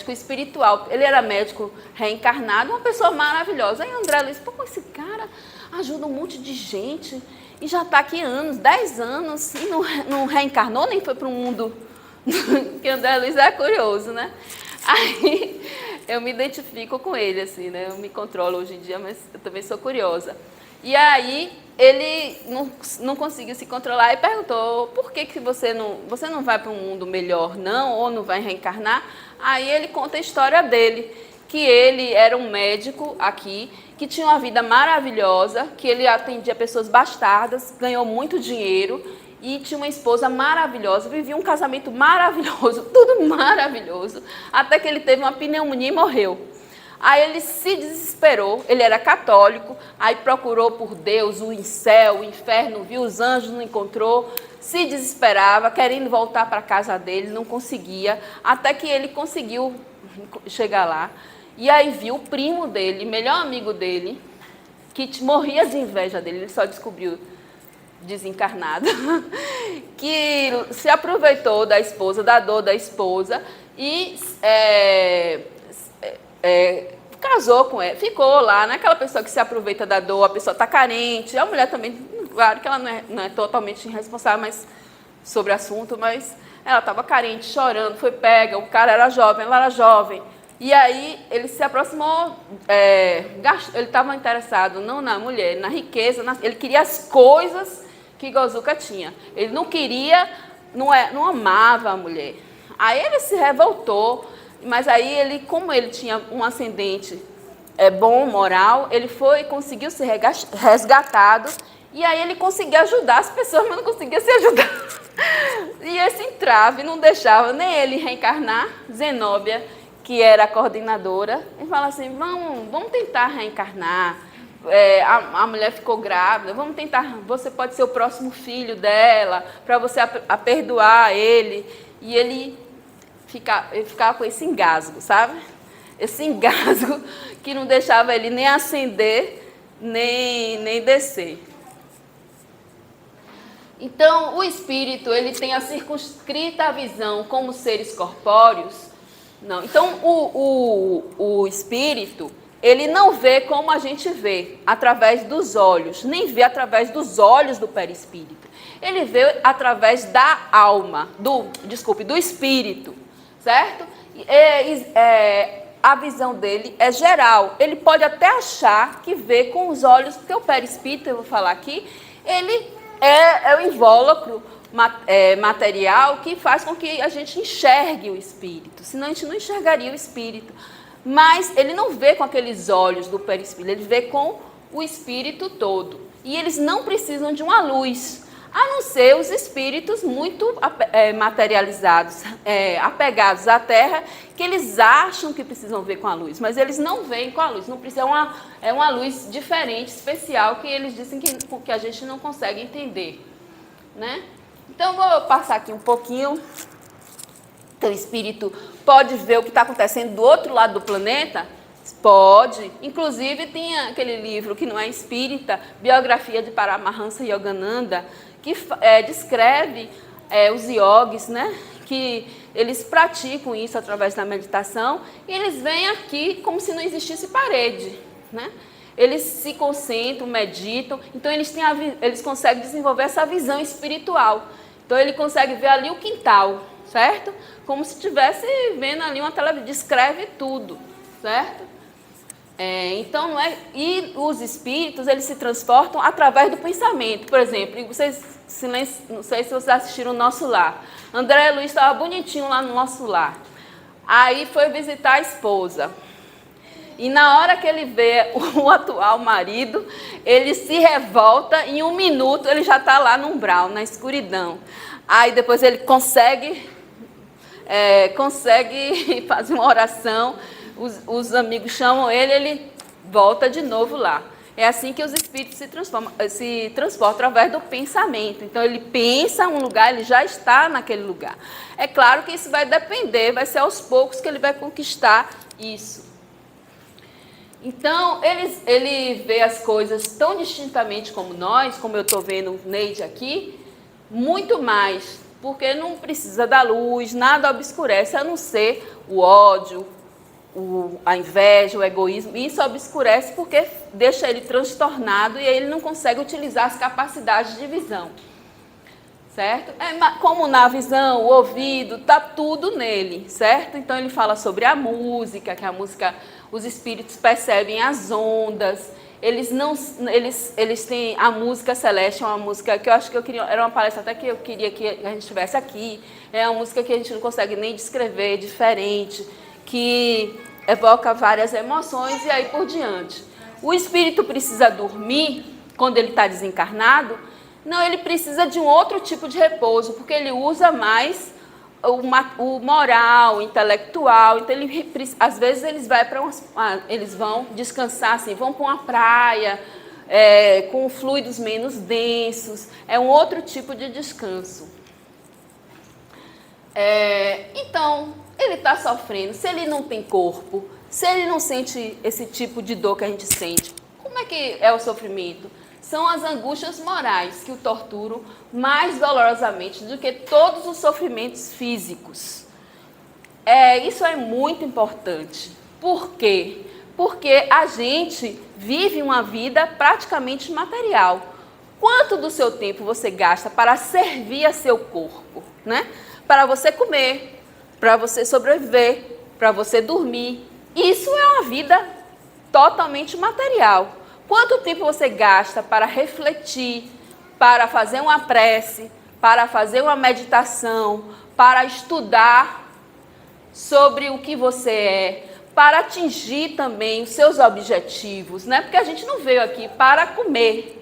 B: espiritual. Ele era médico reencarnado, uma pessoa maravilhosa. Aí André Luiz, esse cara ajuda um monte de gente e já está aqui 10 anos, e não reencarnou, nem foi para o mundo. Que André Luiz é curioso, né? Aí eu me identifico com ele, assim, né? Eu me controlo hoje em dia, mas eu também sou curiosa. E aí ele não conseguiu se controlar e perguntou: por que você não vai para um mundo melhor, não? Ou não vai reencarnar? Aí ele conta a história dele, que ele era um médico aqui, que tinha uma vida maravilhosa, que ele atendia pessoas bastardas, ganhou muito dinheiro e tinha uma esposa maravilhosa, vivia um casamento maravilhoso, tudo maravilhoso, até que ele teve uma pneumonia e morreu. Aí ele se desesperou, ele era católico, aí procurou por Deus, o céu, o inferno, viu os anjos, não encontrou, se desesperava, querendo voltar para a casa dele, não conseguia, até que ele conseguiu chegar lá. E aí viu o primo dele, melhor amigo dele, que morria de inveja dele, ele só descobriu desencarnado, que se aproveitou da esposa, da dor da esposa e casou com ela, ficou lá, não é aquela pessoa que se aproveita da dor, a pessoa está carente, a mulher também, claro que ela não é totalmente irresponsável sobre o assunto, mas ela estava carente, chorando, foi pega, o cara era jovem, ela era jovem, e aí ele se aproximou, ele estava interessado não na mulher, na riqueza, ele queria as coisas que Gozuca tinha, ele não queria, não amava a mulher, aí ele se revoltou. Mas aí como ele tinha um ascendente bom, moral, ele conseguiu ser resgatado, e aí ele conseguia ajudar as pessoas, mas não conseguia se ajudar. E esse entrave não deixava nem ele reencarnar. Zenóbia, que era a coordenadora, ele fala assim: vamos tentar reencarnar. A mulher ficou grávida, vamos tentar, você pode ser o próximo filho dela, para você perdoar ele. E ele ficava com esse engasgo, sabe? Esse engasgo que não deixava ele nem ascender, nem descer. Então, o espírito, ele tem a circunscrita visão como seres corpóreos. Não. Então, o espírito, ele não vê como a gente vê, através dos olhos, nem vê através dos olhos do perispírito. Ele vê através da alma, do espírito. Certo? A visão dele é geral. Ele pode até achar que vê com os olhos, porque o perispírito, eu vou falar aqui, ele é o invólucro material que faz com que a gente enxergue o espírito. Senão a gente não enxergaria o espírito. Mas ele não vê com aqueles olhos do perispírito, ele vê com o espírito todo. E eles não precisam de uma luz, a não ser os espíritos muito materializados, apegados à Terra, que eles acham que precisam ver com a luz, mas eles não veem com a luz, não precisa, é uma luz diferente, especial, que eles dizem que a gente não consegue entender. Né? Então, vou passar aqui um pouquinho. Então, o espírito pode ver o que está acontecendo do outro lado do planeta? Pode. Inclusive, tem aquele livro que não é espírita, Biografia de Paramahansa Yogananda, que descreve os yogis, né? Que eles praticam isso através da meditação e eles vêm aqui como se não existisse parede, né? Eles se concentram, meditam, então eles conseguem desenvolver essa visão espiritual. Então ele consegue ver ali o quintal, certo? Como se estivesse vendo ali uma televisão, descreve tudo, certo? Então, não é. E os espíritos, eles se transportam através do pensamento. Por exemplo, não sei se vocês assistiram o Nosso Lar. André Luiz estava bonitinho lá no Nosso Lar. Aí foi visitar a esposa. E na hora que ele vê o atual marido, ele se revolta, em 1 minuto ele já está lá no umbral, na escuridão. Aí depois ele consegue fazer uma oração, os amigos chamam ele volta de novo lá. É assim que os espíritos se transportam através do pensamento. Então ele pensa um lugar, ele já está naquele lugar. É claro que isso vai depender, vai ser aos poucos que ele vai conquistar isso. Então, ele vê as coisas tão distintamente como nós, como eu estou vendo o Neide aqui, muito mais, porque não precisa da luz, nada obscurece, a não ser o ódio, a inveja, o egoísmo. Isso obscurece porque deixa ele transtornado e ele não consegue utilizar as capacidades de visão. Certo? Como na visão, o ouvido, está tudo nele, certo? Então ele fala sobre a música, que a música, os espíritos percebem as ondas, eles têm a música celeste, é uma música que eu acho que era uma palestra até que eu queria que a gente tivesse aqui, é uma música que a gente não consegue nem descrever, diferente, que evoca várias emoções e aí por diante. O espírito precisa dormir quando ele está desencarnado. Não, ele precisa de um outro tipo de repouso, porque ele usa mais o moral, o intelectual. Então, às vezes, eles vão descansar, assim, vão para uma praia, com fluidos menos densos. É um outro tipo de descanso. Então, ele está sofrendo. Se ele não tem corpo, se ele não sente esse tipo de dor que a gente sente, como é que é o sofrimento? São as angústias morais que o torturam mais dolorosamente do que todos os sofrimentos físicos. Isso é muito importante. Por quê? Porque a gente vive uma vida praticamente material. Quanto do seu tempo você gasta para servir a seu corpo, né? Para você comer, para você sobreviver, para você dormir. Isso é uma vida totalmente material. Quanto tempo você gasta para refletir, para fazer uma prece, para fazer uma meditação, para estudar sobre o que você é, para atingir também os seus objetivos, né? Porque a gente não veio aqui para comer,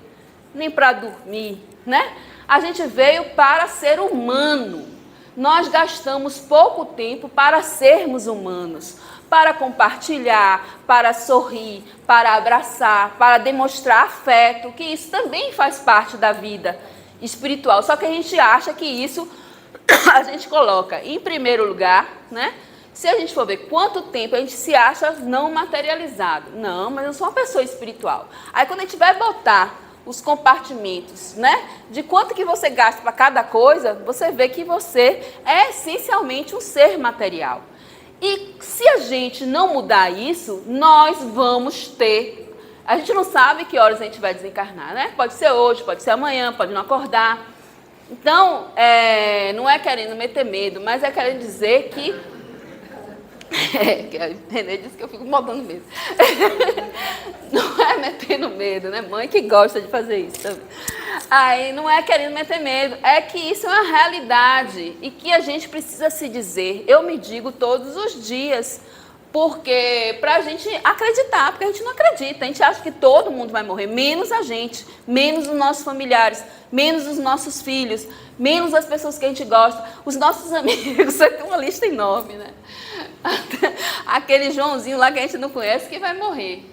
B: nem para dormir, né? A gente veio para ser humano. Nós gastamos pouco tempo para sermos humanos, para compartilhar, para sorrir, para abraçar, para demonstrar afeto, que isso também faz parte da vida espiritual. Só que a gente acha que isso a gente coloca em primeiro lugar, né? Se a gente for ver quanto tempo a gente se acha não materializado. Não, mas eu sou uma pessoa espiritual. Aí quando a gente vai botar os compartimentos, né? De quanto que você gasta para cada coisa, você vê que você é essencialmente um ser material. E se a gente não mudar isso, nós vamos ter... A gente não sabe que horas a gente vai desencarnar, né? Pode ser hoje, pode ser amanhã, pode não acordar. Então, não é querendo meter medo, mas é querendo dizer que... a Renê disse que eu fico botando medo. Não é metendo medo, né? Mãe que gosta de fazer isso também. Aí não é querendo meter medo, é que isso é uma realidade e que a gente precisa se dizer. Eu me digo todos os dias, porque para a gente acreditar, porque a gente não acredita, a gente acha que todo mundo vai morrer, menos a gente, menos os nossos familiares, menos os nossos filhos, menos as pessoas que a gente gosta, os nossos amigos. Você tem uma lista enorme, né? Aquele Joãozinho lá que a gente não conhece que vai morrer.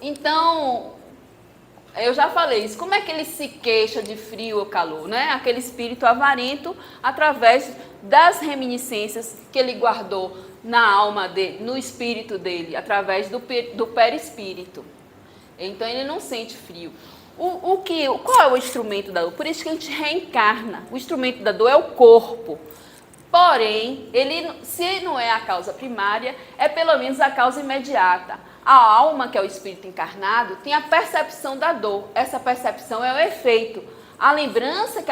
B: Então, eu já falei isso. Como é que ele se queixa de frio ou calor, né? Aquele espírito avarento, através das reminiscências que ele guardou na alma dele, no espírito dele, através do perispírito. Então, ele não sente frio. Qual é o instrumento da dor? Por isso que a gente reencarna. O instrumento da dor é o corpo. Porém, se não é a causa primária, é pelo menos a causa imediata. A alma, que é o espírito encarnado, tem a percepção da dor. Essa percepção é o efeito. A lembrança que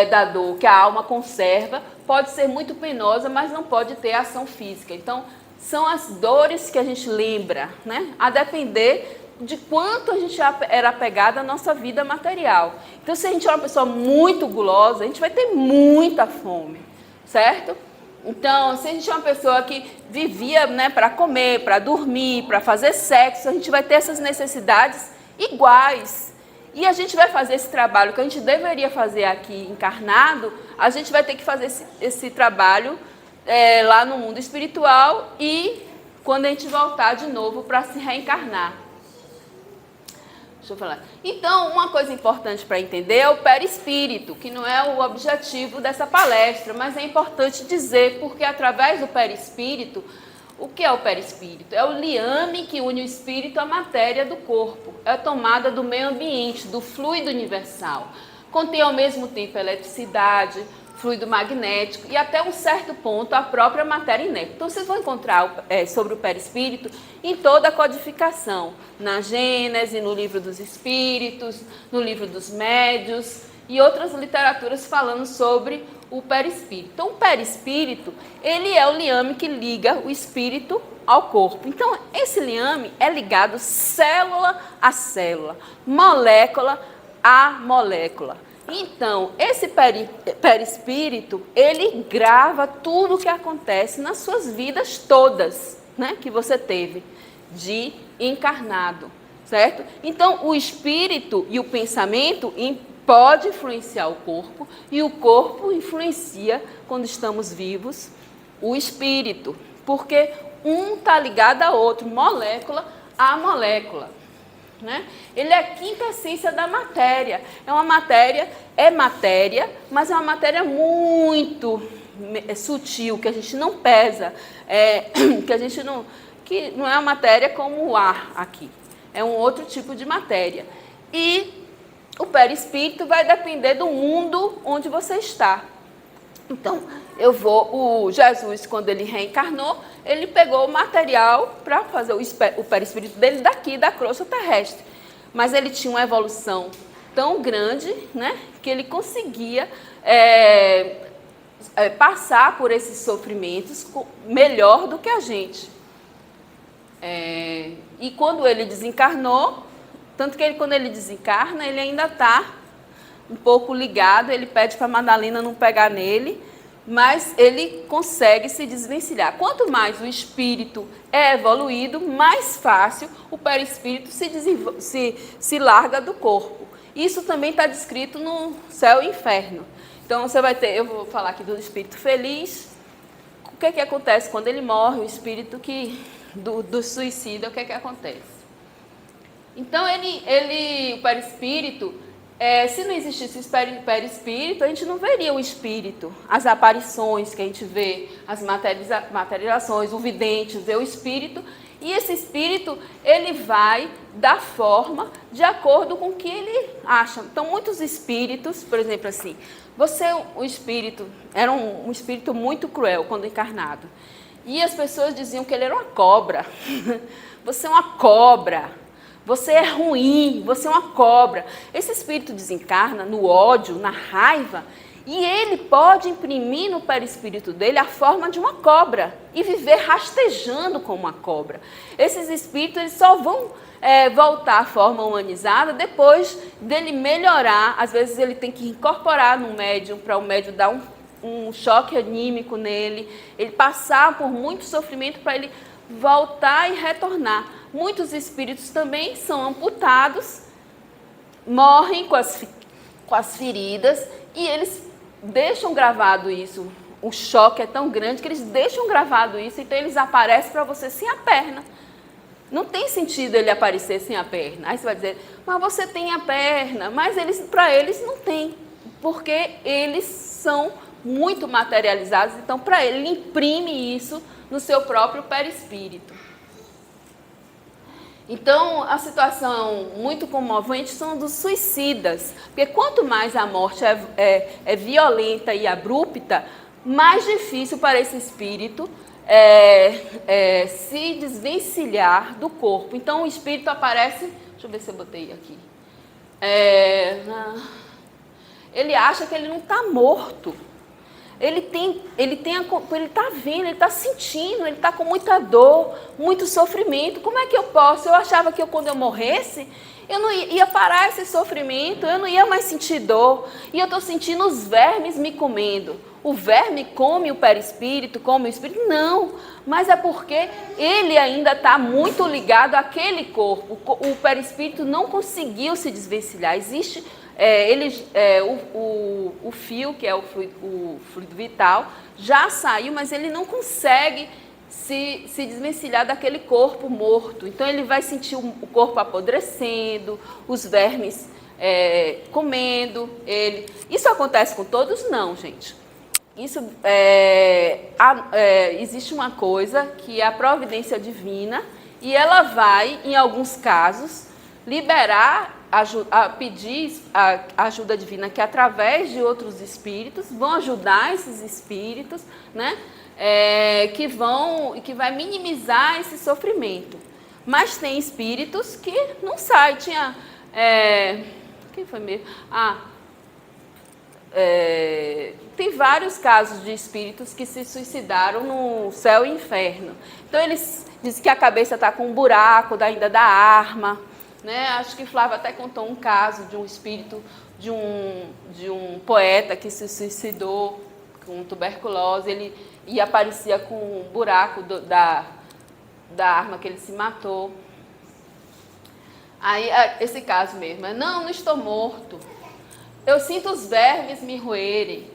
B: da dor que a alma conserva pode ser muito penosa, mas não pode ter ação física. Então, são as dores que a gente lembra, né? A depender de quanto a gente era apegado à nossa vida material. Então, se a gente é uma pessoa muito gulosa, a gente vai ter muita fome, certo? Então, se a gente é uma pessoa que vivia, né, para comer, para dormir, para fazer sexo, a gente vai ter essas necessidades iguais. E a gente vai fazer esse trabalho que a gente deveria fazer aqui encarnado, a gente vai ter que fazer esse trabalho lá no mundo espiritual e quando a gente voltar de novo para se reencarnar. Deixa eu falar. Então, uma coisa importante para entender é o perispírito, que não é o objetivo dessa palestra, mas é importante dizer, porque através do perispírito, o que é o perispírito? É o liame que une o espírito à matéria do corpo. É a tomada do meio ambiente, do fluido universal. Contém ao mesmo tempo eletricidade, fluido magnético e até um certo ponto a própria matéria inerte. Então vocês vão encontrar sobre o perispírito em toda a codificação, na Gênese, no Livro dos Espíritos, no Livro dos Médios e outras literaturas falando sobre o perispírito. Então o perispírito, ele é o liame que liga o espírito ao corpo. Então esse liame é ligado célula a célula, molécula a molécula. Então, esse perispírito, ele grava tudo o que acontece nas suas vidas todas, né, que você teve de encarnado, certo? Então, o espírito e o pensamento pode influenciar o corpo e o corpo influencia, quando estamos vivos, o espírito, porque um está ligado ao outro, molécula a molécula. Né? Ele é a quinta essência da matéria. É matéria, mas é uma matéria muito sutil, que a gente não pesa, que não é uma matéria como o ar aqui. É um outro tipo de matéria. E o perispírito vai depender do mundo onde você está. Então, o Jesus, quando ele reencarnou, ele pegou o material para fazer o perispírito dele daqui, da crosta terrestre. Mas ele tinha uma evolução tão grande, né, que ele conseguia passar por esses sofrimentos melhor do que a gente. E quando ele desencarnou, tanto que quando ele desencarna, ele ainda está um pouco ligado, ele pede para a Madalena não pegar nele, mas ele consegue se desvencilhar. Quanto mais o espírito é evoluído, mais fácil o perispírito se larga do corpo. Isso também está descrito no céu e inferno. Então você vai ter, eu vou falar aqui do espírito feliz. O que acontece quando ele morre? O espírito do suicida, o que acontece? Então o perispírito, se não existisse o perispírito, a gente não veria o espírito, as aparições que a gente vê, as materializações, o vidente vê o espírito, e esse espírito, ele vai dar forma de acordo com o que ele acha. Então, muitos espíritos, por exemplo, assim, o espírito, era um espírito muito cruel quando encarnado, e as pessoas diziam que ele era uma cobra. Você é uma cobra. Você é ruim, você é uma cobra. Esse espírito desencarna no ódio, na raiva, e ele pode imprimir no perispírito dele a forma de uma cobra e viver rastejando como uma cobra. Esses espíritos eles só vão voltar à forma humanizada depois dele melhorar. Às vezes ele tem que incorporar no médium para o médium dar um choque anímico nele, ele passar por muito sofrimento para ele voltar e retornar. Muitos espíritos também são amputados, morrem com as feridas e eles deixam gravado isso. O choque é tão grande que eles deixam gravado isso, então eles aparecem para você sem a perna. Não tem sentido ele aparecer sem a perna. Aí você vai dizer, mas você tem a perna. Mas para eles não tem, porque eles são muito materializados. Então, para ele imprime isso no seu próprio perispírito. Então, a situação muito comovente são dos suicidas, porque quanto mais a morte é violenta e abrupta, mais difícil para esse espírito se desvencilhar do corpo. Então, o espírito aparece, deixa eu ver se eu botei aqui, ele acha que ele não está morto. Ele está vendo, ele está sentindo, ele está com muita dor, muito sofrimento. Como é que eu posso? Eu achava que quando eu morresse, eu não ia parar esse sofrimento, eu não ia mais sentir dor. E eu estou sentindo os vermes me comendo. o verme come o perispírito, come o espírito? Não, mas é porque ele ainda está muito ligado àquele corpo. O perispírito não conseguiu se desvencilhar. Existe o fio, que é o fluido vital, já saiu, mas ele não consegue se desvencilhar daquele corpo morto. Então ele vai sentir o corpo apodrecendo, os vermes comendo ele. Isso acontece com todos? Não, gente. Existe uma coisa que é a providência divina, e ela vai, em alguns casos, liberar, pedir a ajuda divina, que através de outros espíritos vão ajudar esses espíritos, né? Que vai minimizar esse sofrimento. Mas tem espíritos que não saem. Quem foi mesmo? Tem vários casos de espíritos que se suicidaram no céu e inferno. Então eles dizem que a cabeça está com um buraco ainda da arma, né? Acho que Flávio até contou um caso de um espírito de um poeta que se suicidou com tuberculose, e aparecia com um buraco da arma que ele se matou. Aí, esse caso mesmo, não estou morto, eu sinto os vermes me roerem.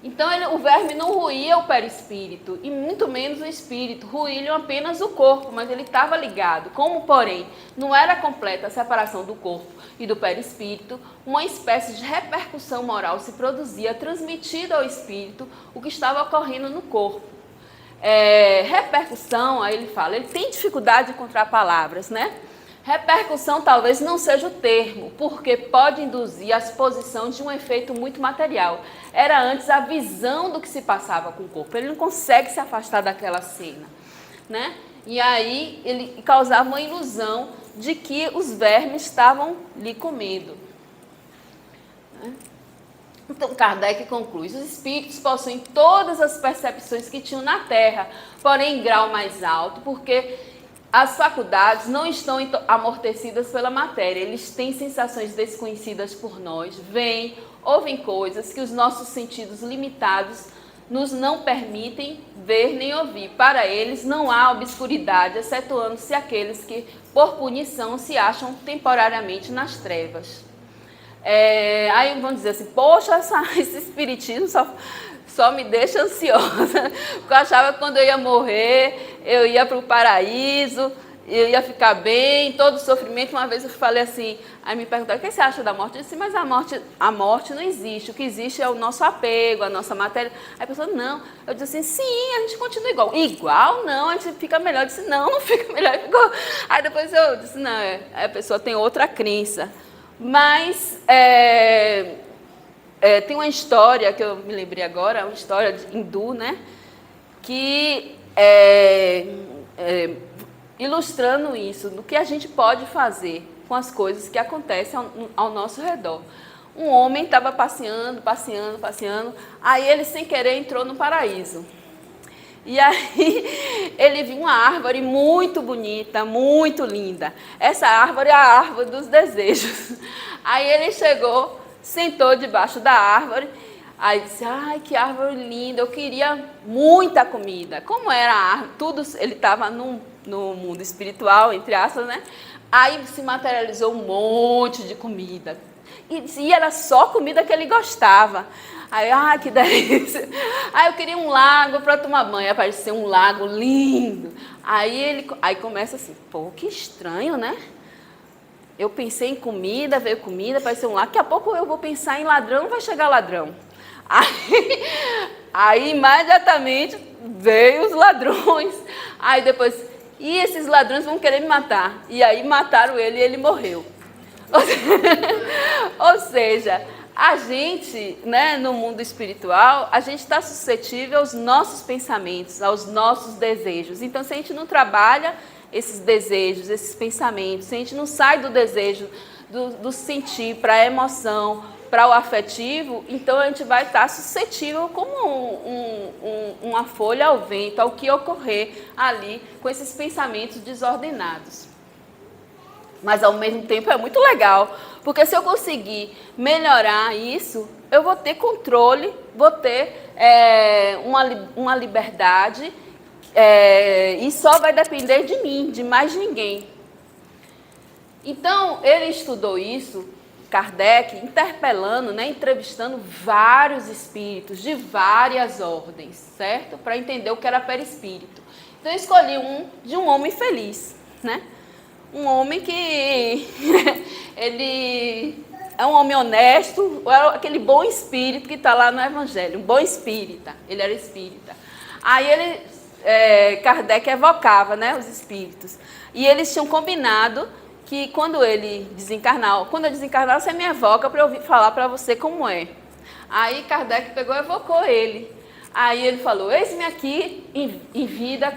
B: Então, o verme não ruía o perispírito, e muito menos o espírito, ruíam apenas o corpo, mas ele estava ligado. Como, porém, não era completa a separação do corpo e do perispírito, uma espécie de repercussão moral se produzia, transmitida ao espírito o que estava ocorrendo no corpo. Repercussão, aí ele fala, ele tem dificuldade de encontrar palavras, né? Repercussão talvez não seja o termo, porque pode induzir a exposição de um efeito muito material. Era antes a visão do que se passava com o corpo. Ele não consegue se afastar daquela cena, né? E aí ele causava uma ilusão de que os vermes estavam lhe comendo, né? Então Kardec conclui: os espíritos possuem todas as percepções que tinham na Terra, porém em grau mais alto, porque as faculdades não estão amortecidas pela matéria. Eles têm sensações desconhecidas por nós, veem, ouvem coisas que os nossos sentidos limitados nos não permitem ver nem ouvir. Para eles não há obscuridade, excetuando-se aqueles que, por punição, se acham temporariamente nas trevas. Aí vão dizer assim, poxa, esse espiritismo só me deixa ansiosa, porque eu achava que quando eu ia morrer, eu ia para o paraíso, eu ia ficar bem, todo sofrimento. Uma vez eu falei assim, aí me perguntaram, o que você acha da morte? Eu disse, mas a morte não existe, o que existe é o nosso apego, a nossa matéria. Aí a pessoa, não. Eu disse assim, sim, a gente continua igual. Igual? Não, a gente fica melhor. Eu disse, não fica melhor. Ficou. Aí depois eu disse, não, a pessoa tem outra crença. Mas tem uma história que eu me lembrei agora, uma história hindu, né? Que ilustrando isso, do que a gente pode fazer com as coisas que acontecem ao nosso redor. Um homem estava passeando, aí ele sem querer entrou no paraíso. E aí ele viu uma árvore muito bonita, muito linda. Essa árvore é a árvore dos desejos. Aí ele chegou, sentou debaixo da árvore, aí disse, ai, que árvore linda, eu queria muita comida. Como era a árvore, tudo, ele estava no mundo espiritual, entre aspas, né? Aí se materializou um monte de comida. E era só comida que ele gostava. Aí, que delícia. Aí eu queria um lago para tomar banho. Apareceu um lago lindo. Aí começa assim, pô, que estranho, né? Eu pensei em comida, veio comida, apareceu um lago. Daqui a pouco eu vou pensar em ladrão, vai chegar ladrão. Aí imediatamente veio os ladrões. Aí depois, e esses ladrões vão querer me matar. E aí mataram ele e ele morreu. Ou seja, a gente, né, no mundo espiritual, a gente está suscetível aos nossos pensamentos, aos nossos desejos. Então, se a gente não trabalha esses desejos, esses pensamentos, se a gente não sai do desejo, do sentir para a emoção, para o afetivo, então a gente vai estar suscetível como uma folha ao vento, ao que ocorrer ali com esses pensamentos desordenados. Mas, ao mesmo tempo, é muito legal, porque se eu conseguir melhorar isso, eu vou ter controle, vou ter uma liberdade e só vai depender de mim, de mais ninguém. Então, ele estudou isso, Kardec, interpelando, né, entrevistando vários espíritos de várias ordens, certo? Para entender o que era perispírito. Então, eu escolhi de um homem feliz, né? Um homem que ele é um homem honesto, aquele bom espírito que está lá no Evangelho, um bom espírita, ele era espírita. Aí Kardec evocava, né, os espíritos, e eles tinham combinado que quando ele desencarnar, você me evoca para eu falar para você como é. Aí Kardec pegou e evocou ele. Aí ele falou, eis-me aqui, em vida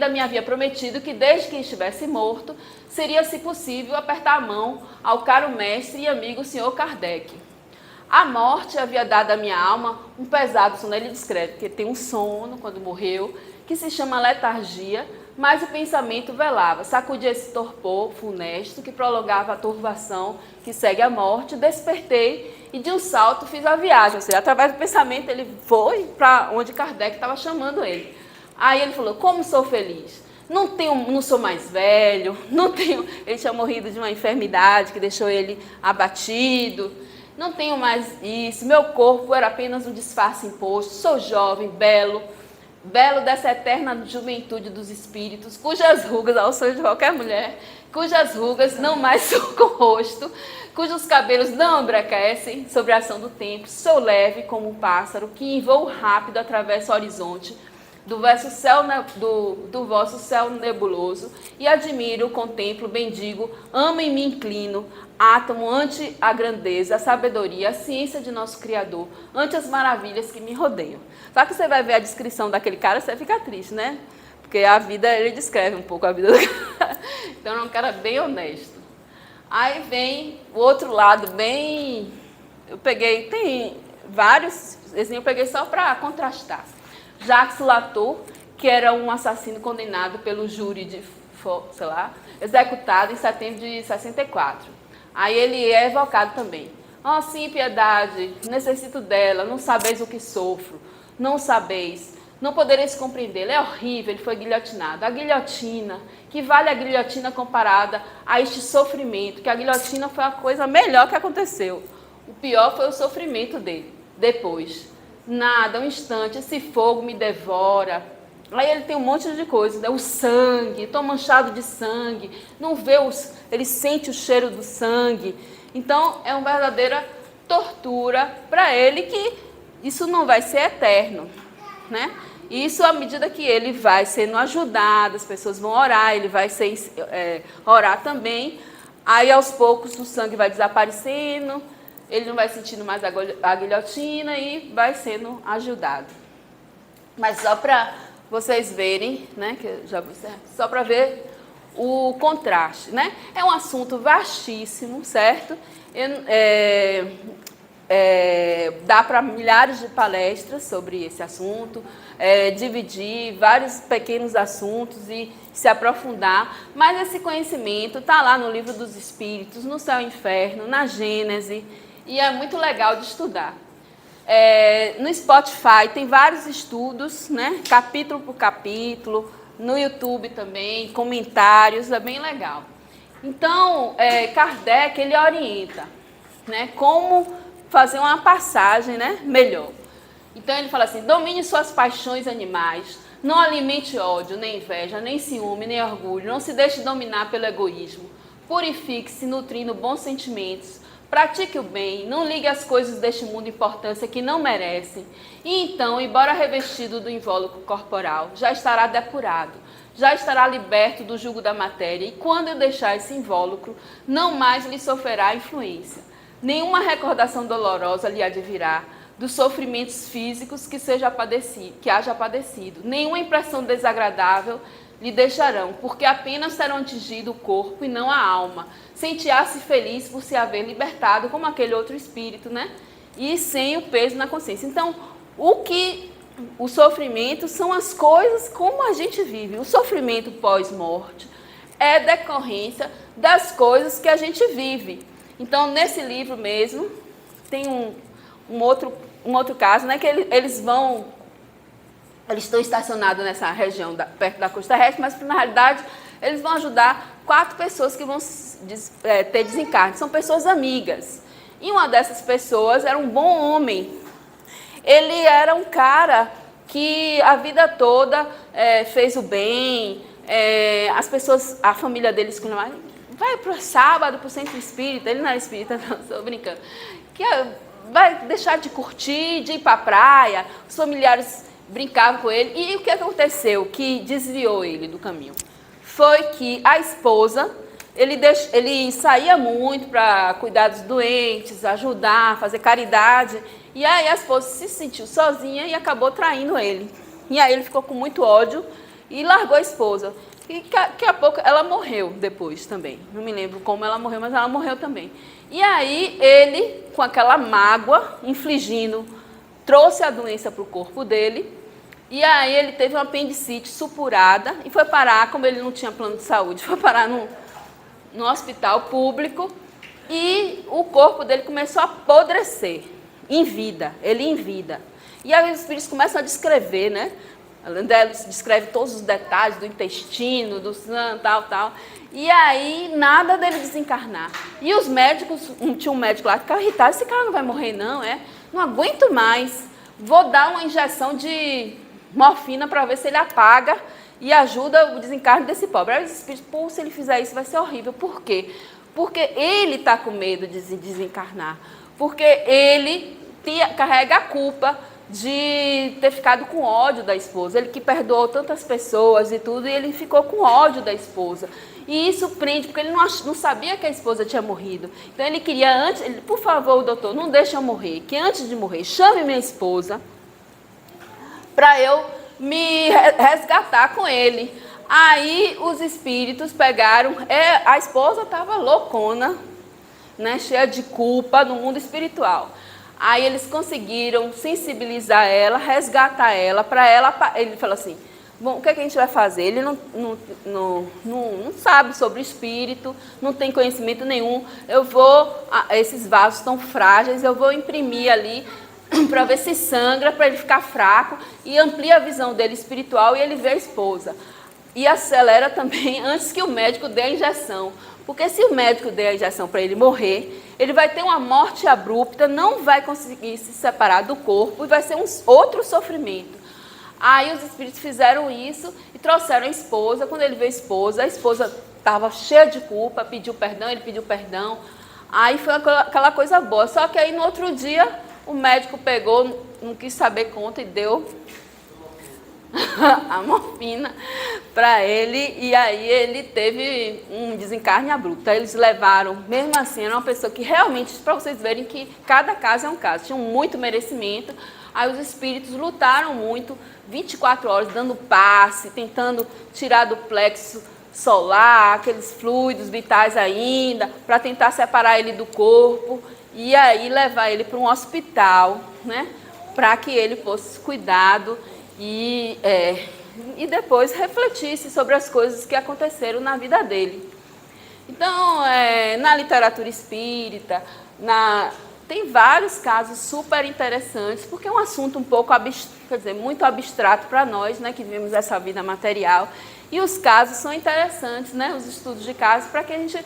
B: me havia prometido que desde que estivesse morto, seria, se possível, apertar a mão ao caro mestre e amigo senhor Kardec. A morte havia dado à minha alma um pesado sono. Ele descreve que tem um sono, quando morreu, que se chama letargia, mas o pensamento velava, sacudia esse torpor funesto que prolongava a turbação que segue a morte. Despertei e de um salto fiz a viagem, ou seja, através do pensamento ele foi para onde Kardec estava chamando ele. Aí ele falou, como sou feliz, não sou mais velho, ele tinha morrido de uma enfermidade que deixou ele abatido, não tenho mais isso, meu corpo era apenas um disfarce imposto, sou jovem, belo dessa eterna juventude dos espíritos, cujas rugas, ao sonho de qualquer mulher, cujas rugas não mais surcam o rosto, cujos cabelos não embranquecem sobre a ação do tempo, sou leve como um pássaro que em voo rápido atravessa o horizonte do vosso céu nebuloso e admiro, contemplo, bendigo, amo e me inclino, átomo ante a grandeza, a sabedoria, a ciência de nosso Criador, ante as maravilhas que me rodeiam. Só que você vai ver a descrição daquele cara, você fica triste, né? Porque a vida, ele descreve um pouco a vida do cara. Então é um cara bem honesto. Aí vem o outro lado bem... tem vários, eu peguei só para contrastar. Jacques Latour, que era um assassino condenado pelo júri executado em setembro de 64. Aí ele é evocado também. Oh, sim, piedade, necessito dela, não sabeis o que sofro, não sabeis, não podereis compreendê-la, é horrível, ele foi guilhotinado. A guilhotina, que vale a guilhotina comparada a este sofrimento, que a guilhotina foi a coisa melhor que aconteceu. O pior foi o sofrimento dele, depois. Nada, um instante, esse fogo me devora. Aí ele tem um monte de coisa, né? O sangue, estou manchado de sangue, não vê ele sente o cheiro do sangue. Então é uma verdadeira tortura para ele, que isso não vai ser eterno, né? Isso à medida que ele vai sendo ajudado, as pessoas vão orar, ele vai orar também. Aí aos poucos o sangue vai desaparecendo, ele não vai sentindo mais a guilhotina e vai sendo ajudado. Mas só para vocês verem, né, só para ver o contraste, né? É um assunto vastíssimo, certo? Dá para milhares de palestras sobre esse assunto, dividir vários pequenos assuntos e se aprofundar, mas esse conhecimento está lá no Livro dos Espíritos, no Céu e Inferno, na Gênese, e é muito legal de estudar. No Spotify tem vários estudos, né? Capítulo por capítulo, no YouTube também, comentários, é bem legal. Então, Kardec, ele orienta, né, como fazer uma passagem, né, melhor. Então ele fala assim, domine suas paixões animais, não alimente ódio, nem inveja, nem ciúme, nem orgulho, não se deixe dominar pelo egoísmo, purifique-se nutrindo bons sentimentos, pratique o bem, não ligue as coisas deste mundo importância que não merecem, e então, embora revestido do invólucro corporal, já estará depurado, já estará liberto do jugo da matéria, e quando eu deixar esse invólucro, não mais lhe sofrerá influência. Nenhuma recordação dolorosa lhe advirá dos sofrimentos físicos que haja padecido. Nenhuma impressão desagradável lhe deixarão, porque apenas terão atingido o corpo e não a alma. Sentirá-se feliz por se haver libertado, como aquele outro espírito, né? E sem o peso na consciência. Então, o sofrimento são as coisas como a gente vive. O sofrimento pós-morte é decorrência das coisas que a gente vive. Então, nesse livro mesmo, tem um outro caso, né, que eles estão estacionados nessa região perto da costa terrestre, mas na realidade eles vão ajudar 4 pessoas que vão ter desencarne. São pessoas amigas. E uma dessas pessoas era um bom homem. Ele era um cara que a vida toda fez o bem. As pessoas, a família dele exclamavam, vai para o sábado para o centro espírita. Ele não era espírita, não, estou brincando. Que vai deixar de curtir, de ir para a praia. Os familiares brincavam com ele. E o que aconteceu que desviou ele do caminho? Foi que a esposa, ele saía muito para cuidar dos doentes, ajudar, fazer caridade. E aí a esposa se sentiu sozinha e acabou traindo ele. E aí ele ficou com muito ódio e largou a esposa. E daqui a pouco ela morreu depois também. Não me lembro como ela morreu, mas ela morreu também. E aí ele, com aquela mágoa, infligindo, trouxe a doença para o corpo dele. E aí ele teve uma apendicite supurada e foi parar, como ele não tinha plano de saúde, foi parar no hospital público e o corpo dele começou a apodrecer, em vida, ele em vida. E aí os espíritos começam a descrever, né? Ela descreve todos os detalhes do intestino, do sangue, tal. E aí, nada dele desencarnar. E os médicos, tinha um médico lá que ficava irritado, esse cara não vai morrer não, não aguento mais, vou dar uma injeção de morfina para ver se ele apaga e ajuda o desencarne desse pobre. Aí os espíritos, pô, se ele fizer isso vai ser horrível. Por quê? Porque ele está com medo de desencarnar. Porque ele carrega a culpa de ter ficado com ódio da esposa. Ele que perdoou tantas pessoas e tudo, e ele ficou com ódio da esposa. E isso prende, porque ele não sabia que a esposa tinha morrido. Então ele queria por favor, doutor, não deixe eu morrer, que antes de morrer, chame minha esposa para eu me resgatar com ele. Aí os espíritos pegaram, a esposa estava loucona, né, cheia de culpa no mundo espiritual. Aí eles conseguiram sensibilizar ela, resgatar ela, ele falou assim, bom, o que a gente vai fazer? Ele não sabe sobre o espírito, não tem conhecimento nenhum, esses vasos estão frágeis, eu vou imprimir ali para ver se sangra, para ele ficar fraco e amplia a visão dele espiritual e ele vê a esposa. E acelera também antes que o médico dê a injeção. Porque se o médico der a injeção para ele morrer, ele vai ter uma morte abrupta, não vai conseguir se separar do corpo e vai ser outro sofrimento. Aí os espíritos fizeram isso e trouxeram a esposa. Quando ele veio a esposa estava cheia de culpa, pediu perdão, ele pediu perdão. Aí foi aquela coisa boa. Só que aí no outro dia o médico pegou, não quis saber conta e deu a morfina para ele, e aí ele teve um desencarne abrupto. Aí eles levaram, mesmo assim, era uma pessoa que realmente, para vocês verem que cada caso é um caso, tinha muito merecimento. Aí os espíritos lutaram muito, 24 horas, dando passe, tentando tirar do plexo solar, aqueles fluidos vitais ainda, para tentar separar ele do corpo, e aí levar ele para um hospital, né, para que ele fosse cuidado e depois refletisse sobre as coisas que aconteceram na vida dele. Então, na literatura espírita, tem vários casos super interessantes, porque é um assunto um pouco, muito abstrato para nós, né, que vivemos essa vida material, e os casos são interessantes, né, os estudos de casos, para que a gente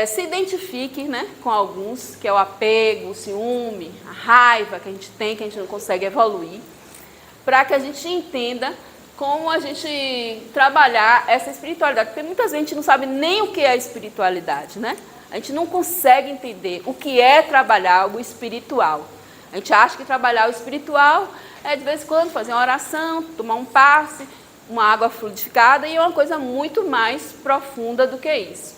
B: se identifique, né, com alguns, que é o apego, o ciúme, a raiva que a gente tem, que a gente não consegue evoluir, para que a gente entenda como a gente trabalhar essa espiritualidade, porque muitas vezes a gente não sabe nem o que é espiritualidade, né? A gente não consegue entender o que é trabalhar o espiritual. A gente acha que trabalhar o espiritual é de vez em quando fazer uma oração, tomar um passe, uma água fluidificada, e é uma coisa muito mais profunda do que isso.